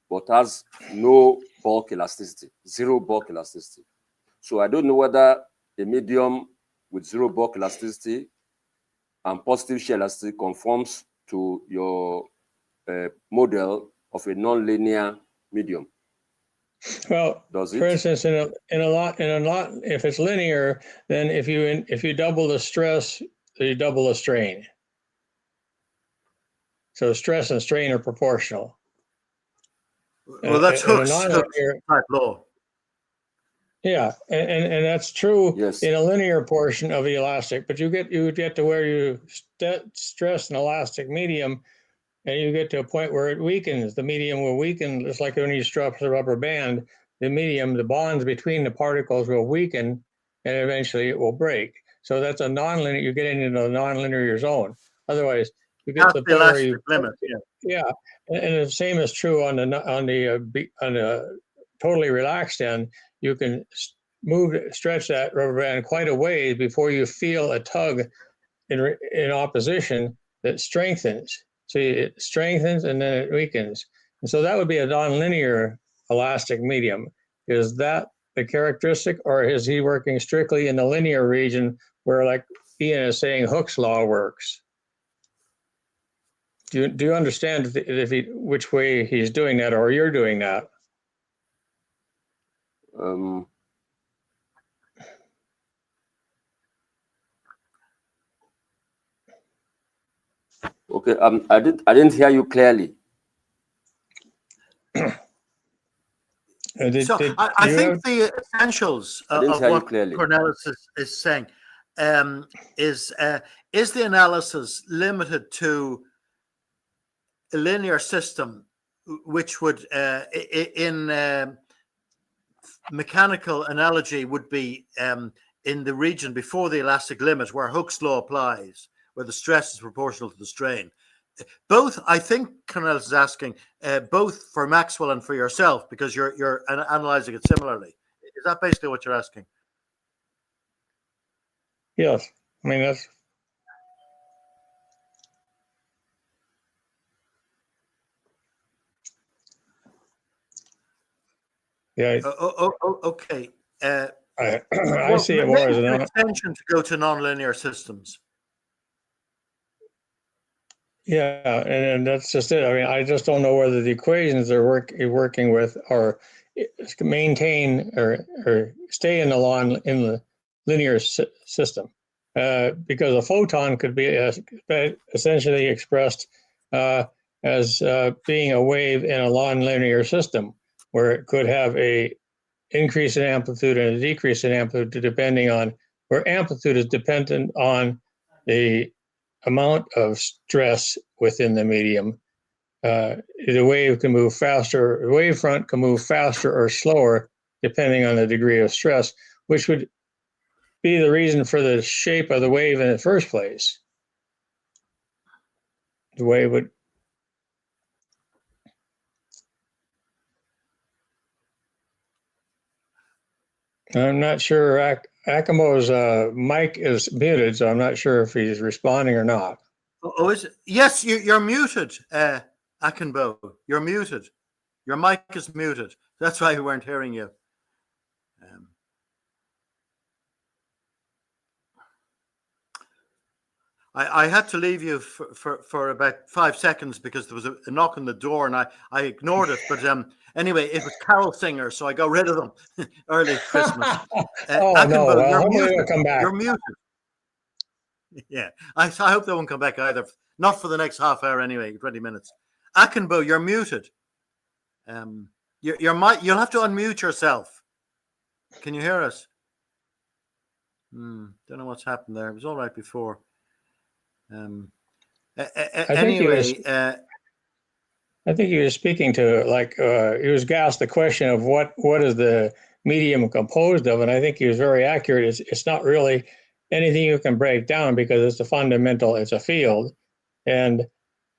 but has no bulk elasticity, zero bulk elasticity. So I don't know whether a medium with zero bulk elasticity and positive shear elasticity conforms to your model of a non-linear medium. Well, Does it? for instance, in a lot, if it's linear, then if you double the stress, you double the strain. So stress and strain are proportional. Well, that's Hooke's nonlinear type law. Yeah, and that's true Yes. in a linear portion of the elastic, but you get to where you stress an elastic medium, and you get to a point where it weakens. The medium will weaken, just like when you strap a rubber band. The bonds between the particles will weaken, and eventually it will break. So that's a nonlinear. You're getting into the nonlinear zone. Otherwise, you get That's to the the point where elastic limit. Yeah. yeah, and the same is true on the totally relaxed end. You can stretch that rubber band quite a ways before you feel a tug in opposition that strengthens. So it strengthens and then it weakens. And so that would be a nonlinear elastic medium. Is that the characteristic, or is he working strictly in the linear region where, like Ian is saying, Hooke's law works? Do you understand which way he's doing that, or you're doing that? Okay, I didn't hear you clearly. I think the essentials of what Cornelis is saying is the analysis limited to a linear system, which would, in mechanical analogy, would be in the region before the elastic limit, where Hooke's law applies, where the stress is proportional to the strain. Both, I think Cornelis is asking, both for Maxwell and for yourself, because you're analyzing it similarly. Is that basically what you're asking? Yes. I mean, that's... Yeah. Okay. I see it more as an extension to go to nonlinear systems. Yeah, and that's just it. I mean, I just don't know whether the equations they're working with are maintain or stay in the linear system, because a photon could be essentially expressed as being a wave in a nonlinear system, where it could have a increase in amplitude and a decrease in amplitude, depending on where amplitude is dependent on the amount of stress within the medium. The wave can move faster, the wavefront can move faster or slower depending on the degree of stress, which would be the reason for the shape of the wave in the first place. The wave would... I'm not sure. Akinbo's mic is muted, so I'm not sure if he's responding or not. Oh, is it? Yes, you're muted, Akinbo. You're muted. Your mic is muted. That's why we weren't hearing you. I had to leave you for about 5 seconds because there was a knock on the door and I ignored it. But anyway, it was carol singers, so I got rid of them early Christmas. Akinbo, no, well, hopefully they'll come back. You're muted. Yeah, I hope they won't come back either. Not for the next half hour anyway, 20 minutes. Akinbo, you're muted. You'll have to unmute yourself. Can you hear us? Don't know what's happened there. It was all right before. Anyway, I think he was speaking to, like, he was asked the question of what is the medium composed of, and I think he was very accurate. It's not really anything you can break down because it's it's a field. And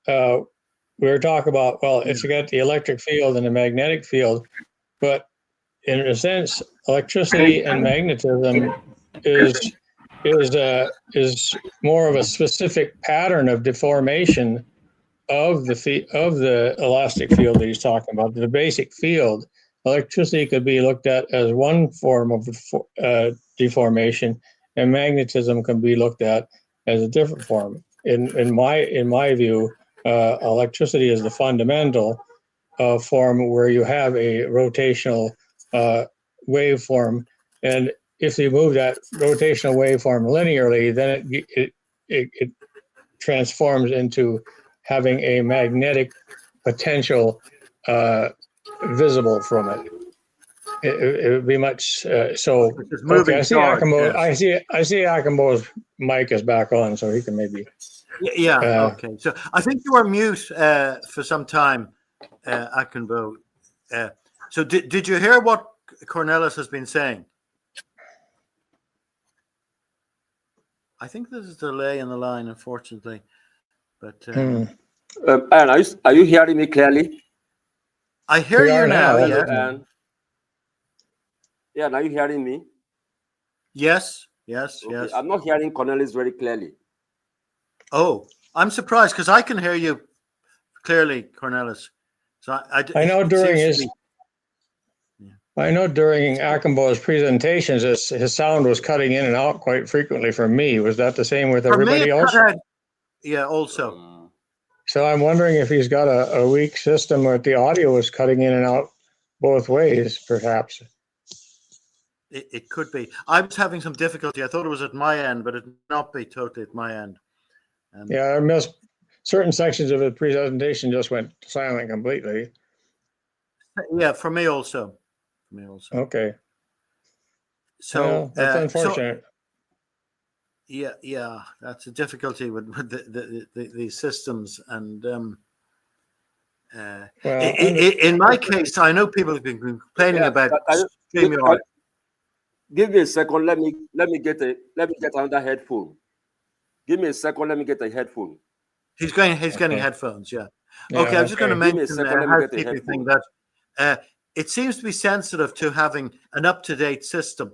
we were talking about, well, it's got the electric field and the magnetic field, but in a sense, electricity and magnetism is more of a specific pattern of deformation of the elastic field that he's talking about, the basic field. Electricity could be looked at as one form of deformation, and magnetism can be looked at as a different form. In my view, electricity is the fundamental form where you have a rotational waveform, and if you move that rotational waveform linearly, then it transforms into having a magnetic potential visible from it. It would be much so. It's moving Okay, I see charge, Akinbo. yes. I see Akinbo's mic is back on, so he can maybe. Yeah. Okay. So I think you were mute for some time, Akinbo. So did you hear what Cornelis has been saying? I think there's a delay in the line, unfortunately. But Anne, are you hearing me clearly? I hear We you are now. now. Yes. Anne? Yeah, now you hearing me? Yes. Yes. Okay. Yes. I'm not hearing Cornelis very clearly. Oh, I'm surprised because I can hear you clearly, Cornelis. So I know during seems his. to I know during Akinbo's presentations, his sound was cutting in and out quite frequently for me. Was that the same with for me, everybody it else? cut out. Yeah. Also. So I'm wondering if he's got a weak system where the audio is cutting in and out both ways, perhaps. It could be. I was having some difficulty. I thought it was at my end, but it may not be totally at my end. Yeah, I missed certain sections of the presentation, just went silent completely. Yeah, for me also. Okay. So Well, that's unfortunate. Yeah, that's a difficulty with the systems. And in my case, I know people have been complaining about StreamYard. Give me a second. Let me get another headphone. Give me a second. Let me get a headphone. He's getting headphones. Yeah. Yeah, Okay. I'm just going to mention housekeeping thing that it seems to be sensitive to having an up-to-date system.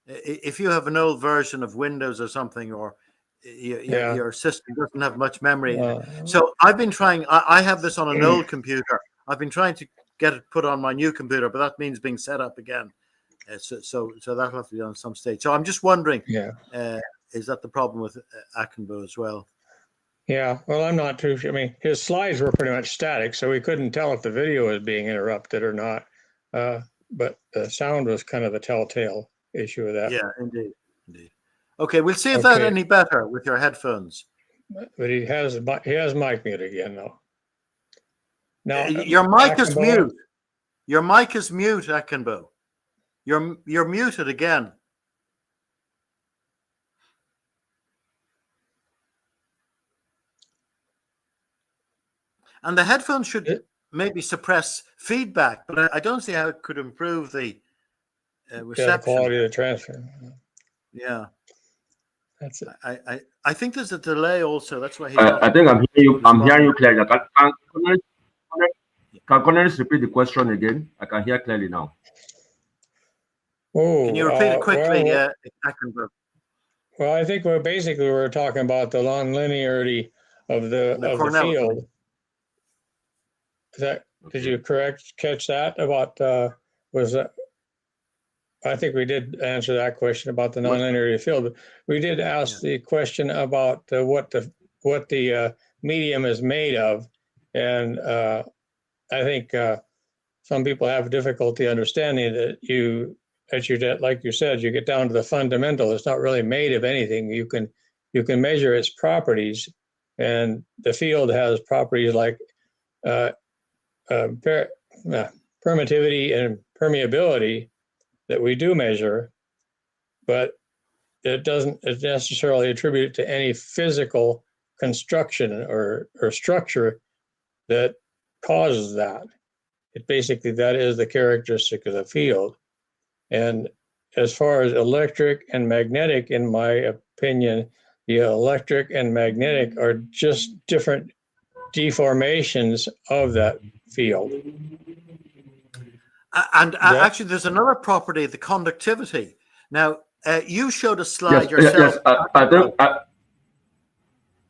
If you have an old version of Windows or something, or your system doesn't have much memory. So I've been trying. I have this on an old computer. I've been trying to get it put on my new computer, but that means being set up again. So that'll have to be on some stage. So I'm just wondering, is that the problem with Akinbo as well? Yeah, well, I'm not too sure. I mean, his slides were pretty much static, so we couldn't tell if the video was being interrupted or not. But the sound was kind of a telltale issue with that. Yeah, indeed. Okay, we'll see if that's any better with your headphones. But he has mic mute again, though. Now your mic is mute. Your mic is mute, Akinbo. You're muted again. And the headphones should maybe suppress feedback, but I don't see how it could improve the reception. The quality of the transfer. Yeah. That's it. I think there's a delay also. That's why I think I'm hearing you clearly. Can Cornelis repeat the question again? I can hear clearly now. Oh, can you repeat it quickly, Akinbo? Well, I think we're talking about the non-linearity of the field. Did you catch that about was that? I think we did answer that question about the nonlinearity of the field. But we did ask the question about what the medium is made of, and I think some people have difficulty understanding that like you said, you get down to the fundamental. It's not really made of anything. You can measure its properties, and the field has properties like permittivity and permeability that we do measure, but it doesn't necessarily attribute to any physical construction or structure that causes that. It basically, that is the characteristic of the field. And as far as electric and magnetic, in my opinion, the electric and magnetic are just different deformations of that field. And Yeah. actually, there's another property, the conductivity. Now, you showed a slide yourself. Yes, I think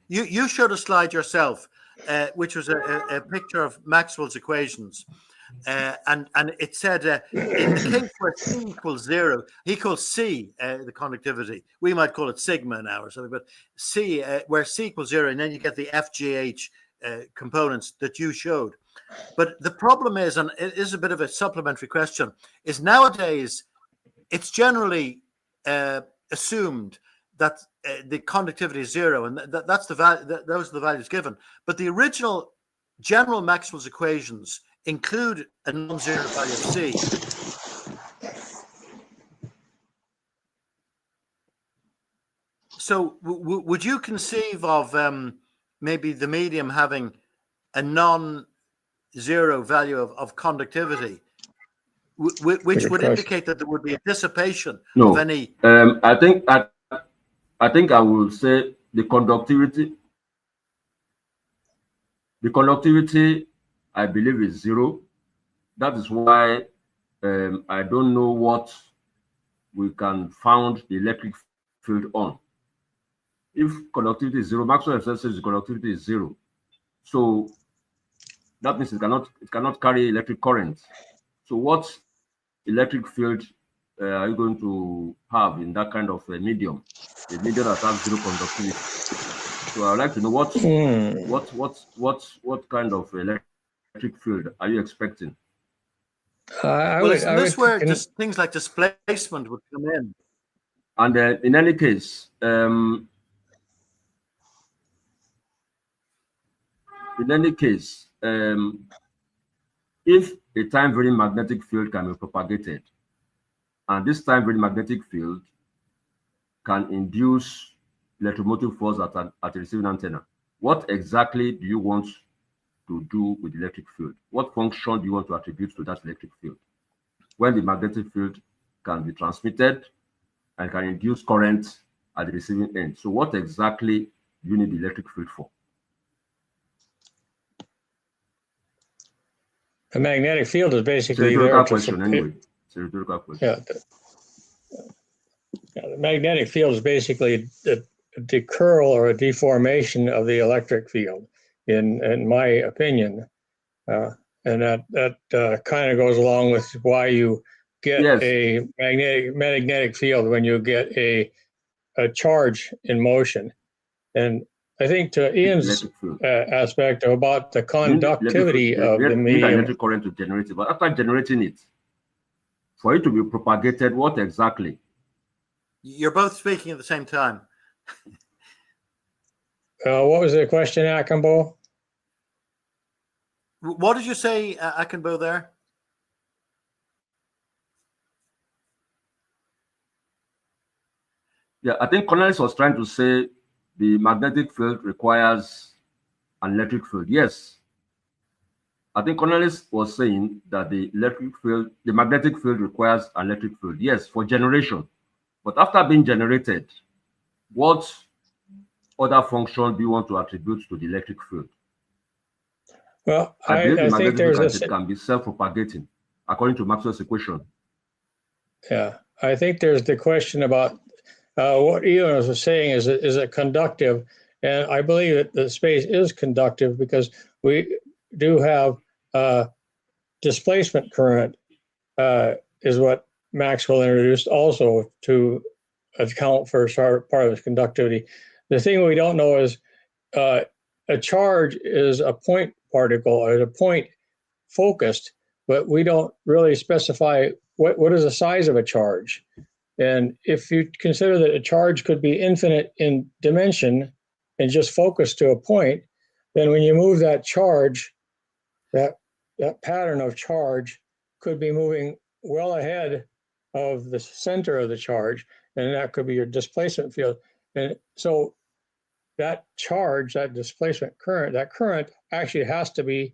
You showed a slide yourself, which was a picture of Maxwell's equations. And it said in the case where C equals 0, he calls C the conductivity. We might call it sigma now or something, but C, where C equals 0, and then you get the FGH components that you showed. But the problem is, and it is a bit of a supplementary question, is nowadays it's generally assumed that the conductivity is 0, and that's the value. Those are the values given. But the original general Maxwell's equations include a non-zero value of C. So would you conceive of maybe the medium having a non-zero value of conductivity, which would indicate that there would be a dissipation of any... I think I will say the conductivity, I believe, is 0. That is why I don't know what we can found the electric field on. If conductivity is 0, Maxwell himself says the conductivity is 0. So that means it cannot carry electric current. So what electric field are you going to have in that kind of a medium? A medium that has 0 conductivity. So I would like to know what kind of electric field are you expecting? Isn't this where just things like displacement would come in? And in any case, if a time varying magnetic field can be propagated, and this time varying magnetic field can induce electromotive force at a receiving antenna, what exactly do you want to do with the electric field? What function do you want to attribute to that electric field? When the magnetic field can be transmitted and can induce current at the receiving end. So what exactly do you need the electric field for? A magnetic field is basically there question anyway. Yeah. The magnetic field is basically the decurl or a deformation of the electric field, in my opinion, and that kind of goes along with why you get a magnetic field when you get a charge in motion. And I think to Ian's aspect about the conductivity of the medium, electric current to generate it, but after generating it, for it to be propagated, what exactly? You're both speaking at the same time. What was the question, Akinbo? What did you say, Akinbo, there? Yeah, I think Cornelis was trying to say the magnetic field requires an electric field. Yes. I think Cornelis was saying that the magnetic field requires an electric field. Yes, for generation. But after being generated, what other function do you want to attribute to the electric field? Well, I think there's can be self-propagating according to Maxwell's equation. Yeah, I think there's the question about what Ian was saying is it conductive? And I believe that the space is conductive because we do have displacement current is what Maxwell introduced also to account for part of its conductivity. The thing we don't know is a charge is a point particle or a point focused, but we don't really specify what is the size of a charge. And if you consider that a charge could be infinite in dimension and just focused to a point, then when you move that charge, that pattern of charge could be moving well ahead of the center of the charge, and that could be your displacement field. And so that charge, that displacement current, that current actually has to be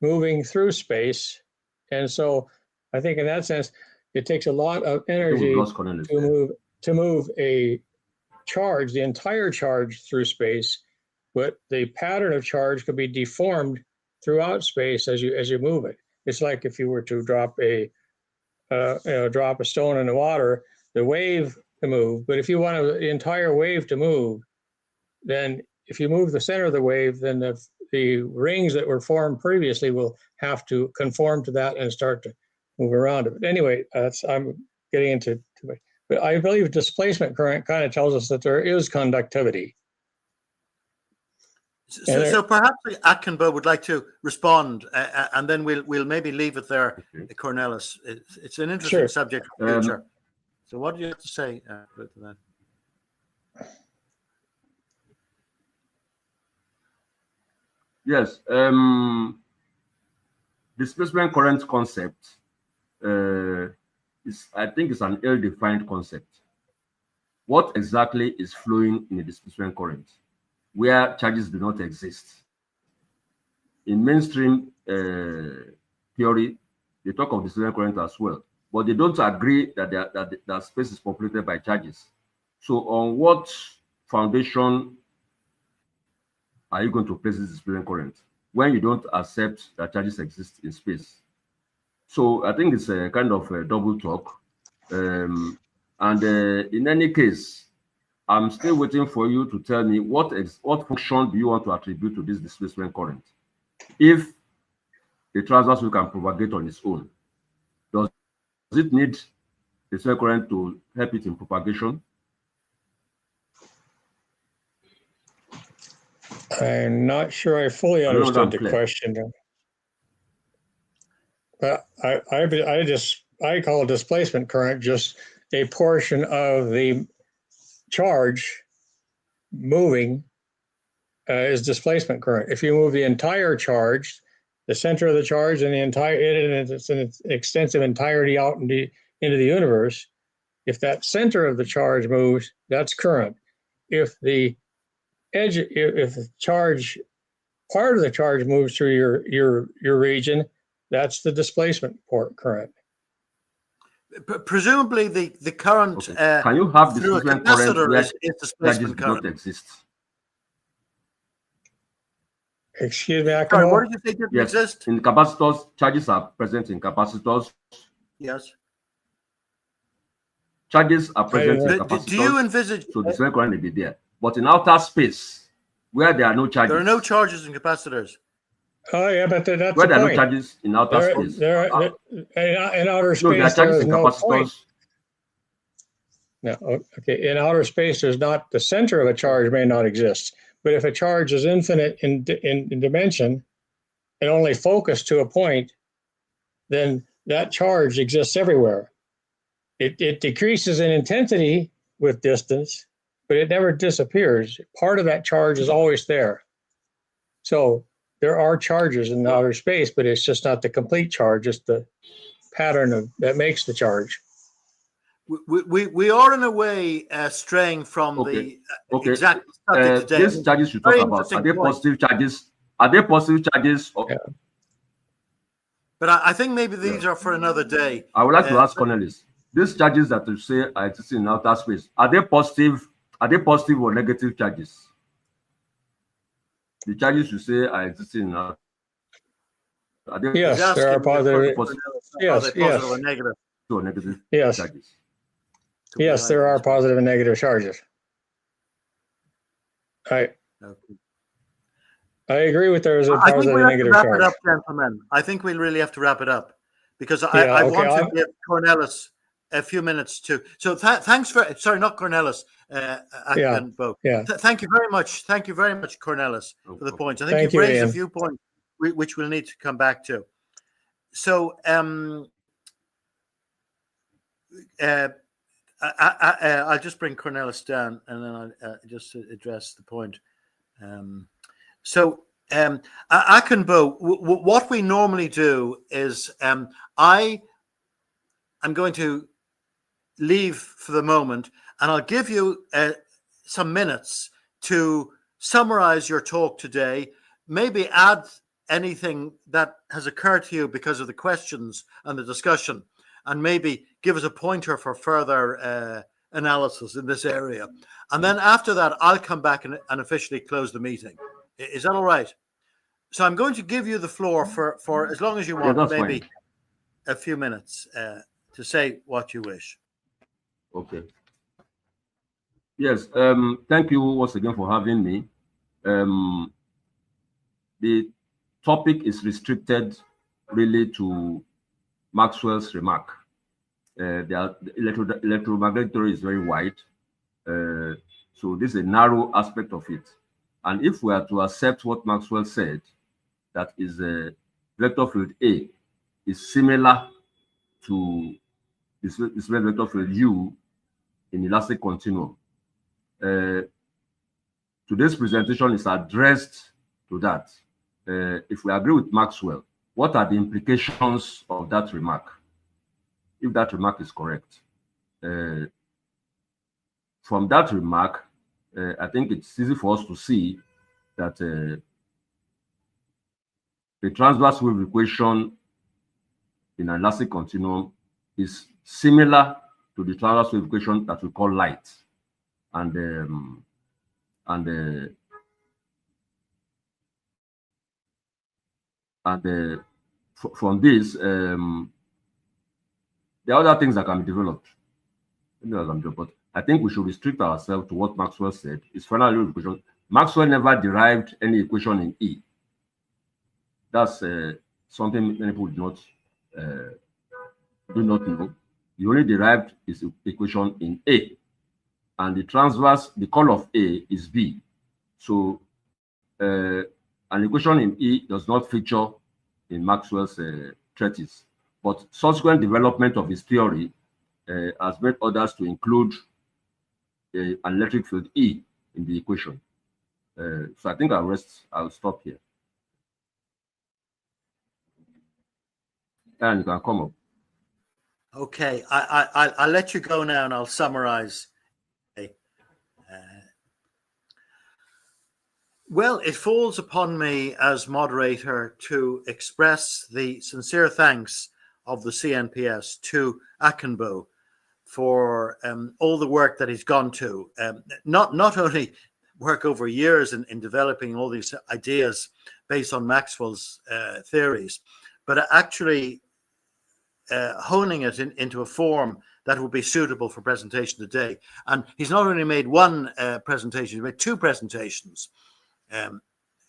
moving through space. And so I think in that sense, it takes a lot of energy to move a charge, the entire charge through space, but the pattern of charge could be deformed throughout space as you move it. It's like if you were to drop a stone in the water, the wave to move. But if you want the entire wave to move, then if you move the center of the wave, then the rings that were formed previously will have to conform to that and start to move around it. But anyway, I'm getting into it. But I believe displacement current kind of tells us that there is conductivity. So perhaps Akinbo would like to respond, and then we'll maybe leave it there, Cornelis. It's an interesting subject for the future. So what do you have to say about that? Yes, displacement current concept I think it's an ill-defined concept. What exactly is flowing in a displacement current where charges do not exist? In mainstream theory, they talk of displacement current as well, but they don't agree that space is populated by charges. So on what foundation are you going to place this displacement current when you don't accept that charges exist in space? So I think it's a kind of a double talk. In any case, I'm still waiting for you to tell me what function do you want to attribute to this displacement current? If the transverse wave can propagate on its own, does it need the displacement current to help it in propagation? I'm not sure I fully understood the question. But I call displacement current just a portion of the charge moving is displacement current. If you move the entire charge, the center of the charge and it's in its extensive entirety out into the universe, if that center of the charge moves, that's current. If the charge, part of the charge moves through your region, that's the displacement current. Presumably, the current can you have displacement current where displacement current? Not exist? Excuse me, Akinbo? Sorry, what did you say didn't exist? In capacitors, charges are present in capacitors. Yes. Charges are present in capacitors. Do you envisage? So displacement current may be there, but in outer space, where there are no charges, there are no charges in capacitors. Oh yeah, but that's where the there are point. no charges in outer space. In outer space, no, there are charges in capacitors. No, okay. In outer space, there's not, the center of a charge may not exist, but if a charge is infinite in dimension and only focused to a point, then that charge exists everywhere. It decreases in intensity with distance, but it never disappears. Part of that charge is always there. So there are charges in outer space, but it's just not the complete charge. It's the pattern that makes the charge. We are in a way straying from the exact subject today. These charges you talk about, are they positive charges? Are they positive charges? Yeah. But I think maybe these are for another day. I would like to ask Cornelis, these charges that you say are existing in outer space, are they positive or negative charges? The charges you say are existing in outer space, are they yes, there are positive. Yes, positive or negative? Or negative charges? Yes, there are positive and negative charges. I agree with there is a positive and negative charge. I think we'll have to wrap it up, gentlemen. I think we'll really have to wrap it up because I want to give Cornelis a few minutes to. So thanks for, sorry, not Cornelis, Akinbo. Thank you very much. Thank you very much, Cornelis, for the points. I think you've raised a few points which we'll need to come back to. So I'll just bring Cornelis down and then I'll just address the point. Akinbo, what we normally do is I'm going to leave for the moment and I'll give you some minutes to summarize your talk today, maybe add anything that has occurred to you because of the questions and the discussion, and maybe give us a pointer for further analysis in this area. And then after that, I'll come back and officially close the meeting. Is that all right? So I'm going to give you the floor for as long as you Yeah, want, that's maybe fine. a few minutes to say what you wish. Okay. Yes. Thank you once again for having me. The topic is restricted really to Maxwell's remark. The electromagnetic theory is very wide. So this is a narrow aspect of it. And if we are to accept what Maxwell said, that is a vector field A is similar to this vector field U in elastic continuum. Today's presentation is addressed to that. If we agree with Maxwell, what are the implications of that remark? If that remark is correct. From that remark, I think it's easy for us to see that the transverse wave equation in an elastic continuum is similar to the transverse wave equation that we call light. And from this, there are other things that can be developed. But I think we should restrict ourselves to what Maxwell said. His final wave equation. Maxwell never derived any equation in E. That's something many people do not know. He only derived his equation in A, and the transverse, the curl of A is B. So an equation in E does not feature in Maxwell's treatise, but subsequent development of his theory has made others to include an electric field E in the equation. So I think I'll stop here. And you can come up. Okay, I'll let you go now, and I'll summarize. Well, it falls upon me as moderator to express the sincere thanks of the CNPS to Akinbo for all the work that he's gone to. Not only work over years in developing all these ideas based on Maxwell's theories, but actually honing it into a form that would be suitable for presentation today. And he's not only made one presentation, he's made two presentations.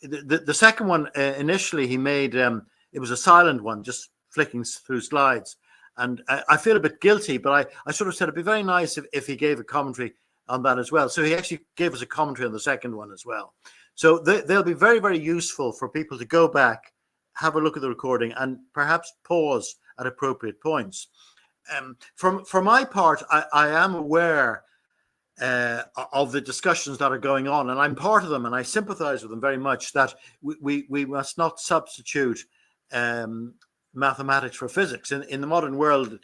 The second one, initially he made, it was a silent one, just flicking through slides. And I feel a bit guilty, but I sort of said it'd be very nice if he gave a commentary on that as well. So he actually gave us a commentary on the second one as well. So they'll be very, very useful for people to go back, have a look at the recording, and perhaps pause at appropriate points. For my part, I am aware of the discussions that are going on, and I'm part of them, and I sympathize with them very much, that we must not substitute mathematics for physics. In the modern world,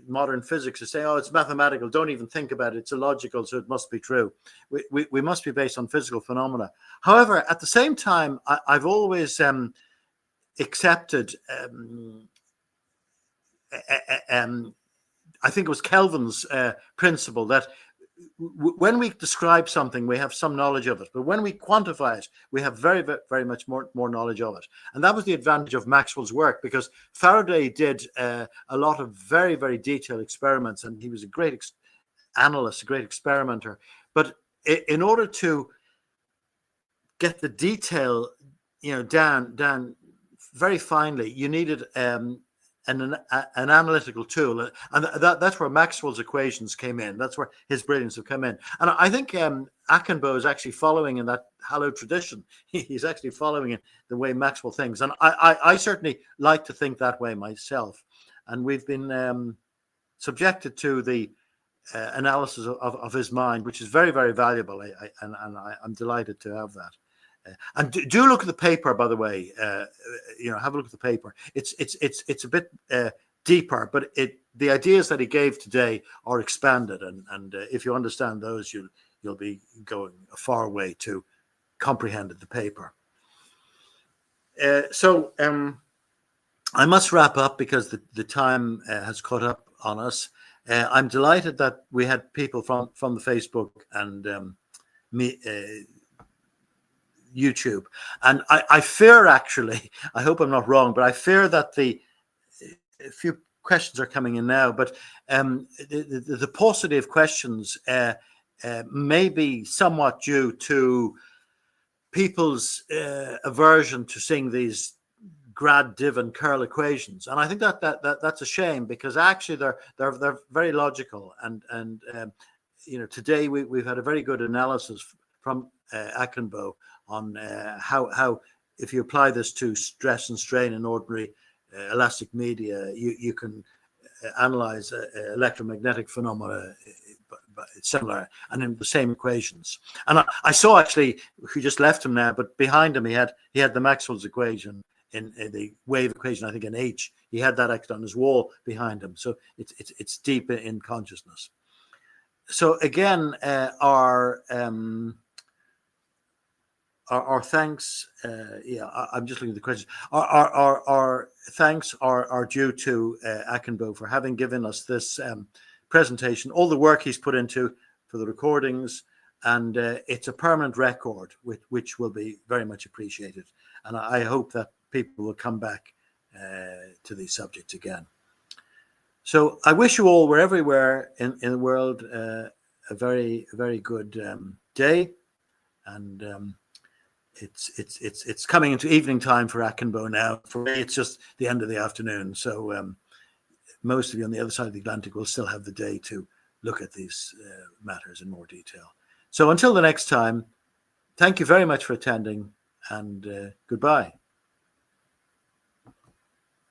modern physics is saying, oh, it's mathematical, don't even think about it, it's illogical, so it must be true. We must be based on physical phenomena. However, at the same time, I've always accepted, I think it was Kelvin's principle that when we describe something, we have some knowledge of it, but when we quantify it, we have very, very much more knowledge of it. And that was the advantage of Maxwell's work, because Faraday did a lot of very, very detailed experiments, and he was a great analyst, a great experimenter. But in order to get the detail, down very finely, you needed an analytical tool, and that's where Maxwell's equations came in. That's where his brilliance have come in. And I think Akinbo is actually following in that hallowed tradition. He's actually following it the way Maxwell thinks, and I certainly like to think that way myself. And we've been subjected to the analysis of his mind, which is very, very valuable, and I'm delighted to have that. And do look at the paper, by the way. Have a look at the paper. It's a bit deeper, but the ideas that he gave today are expanded, and if you understand those, you'll be going a far way to comprehend the paper. So I must wrap up because the time has caught up on us. I'm delighted that we had people from the Facebook and me. YouTube. And I fear, actually, I hope I'm not wrong, but I fear that a few questions are coming in now, but the paucity of questions may be somewhat due to people's aversion to seeing these grad, div, and curl equations, and I think that's a shame, because actually they're very logical, and today we've had a very good analysis from Akinbo on how if you apply this to stress and strain in ordinary elastic media, you can analyze electromagnetic phenomena, but it's similar and in the same equations. And I saw, actually, we just left him now, but behind him he had the Maxwell's equation in the wave equation, I think in H. He had that actually on his wall behind him, so it's deep in consciousness. So again, our thanks, I'm just looking at the questions. Our thanks are due to Akinbo for having given us this presentation, all the work he's put into for the recordings, and it's a permanent record, which will be very much appreciated. And I hope that people will come back to these subjects again. So I wish you all, wherever you are in the world, a very, very good day. And it's coming into evening time for Akinbo now. For me, it's just the end of the afternoon. So most of you on the other side of the Atlantic will still have the day to look at these matters in more detail. So until the next time, thank you very much for attending, and goodbye.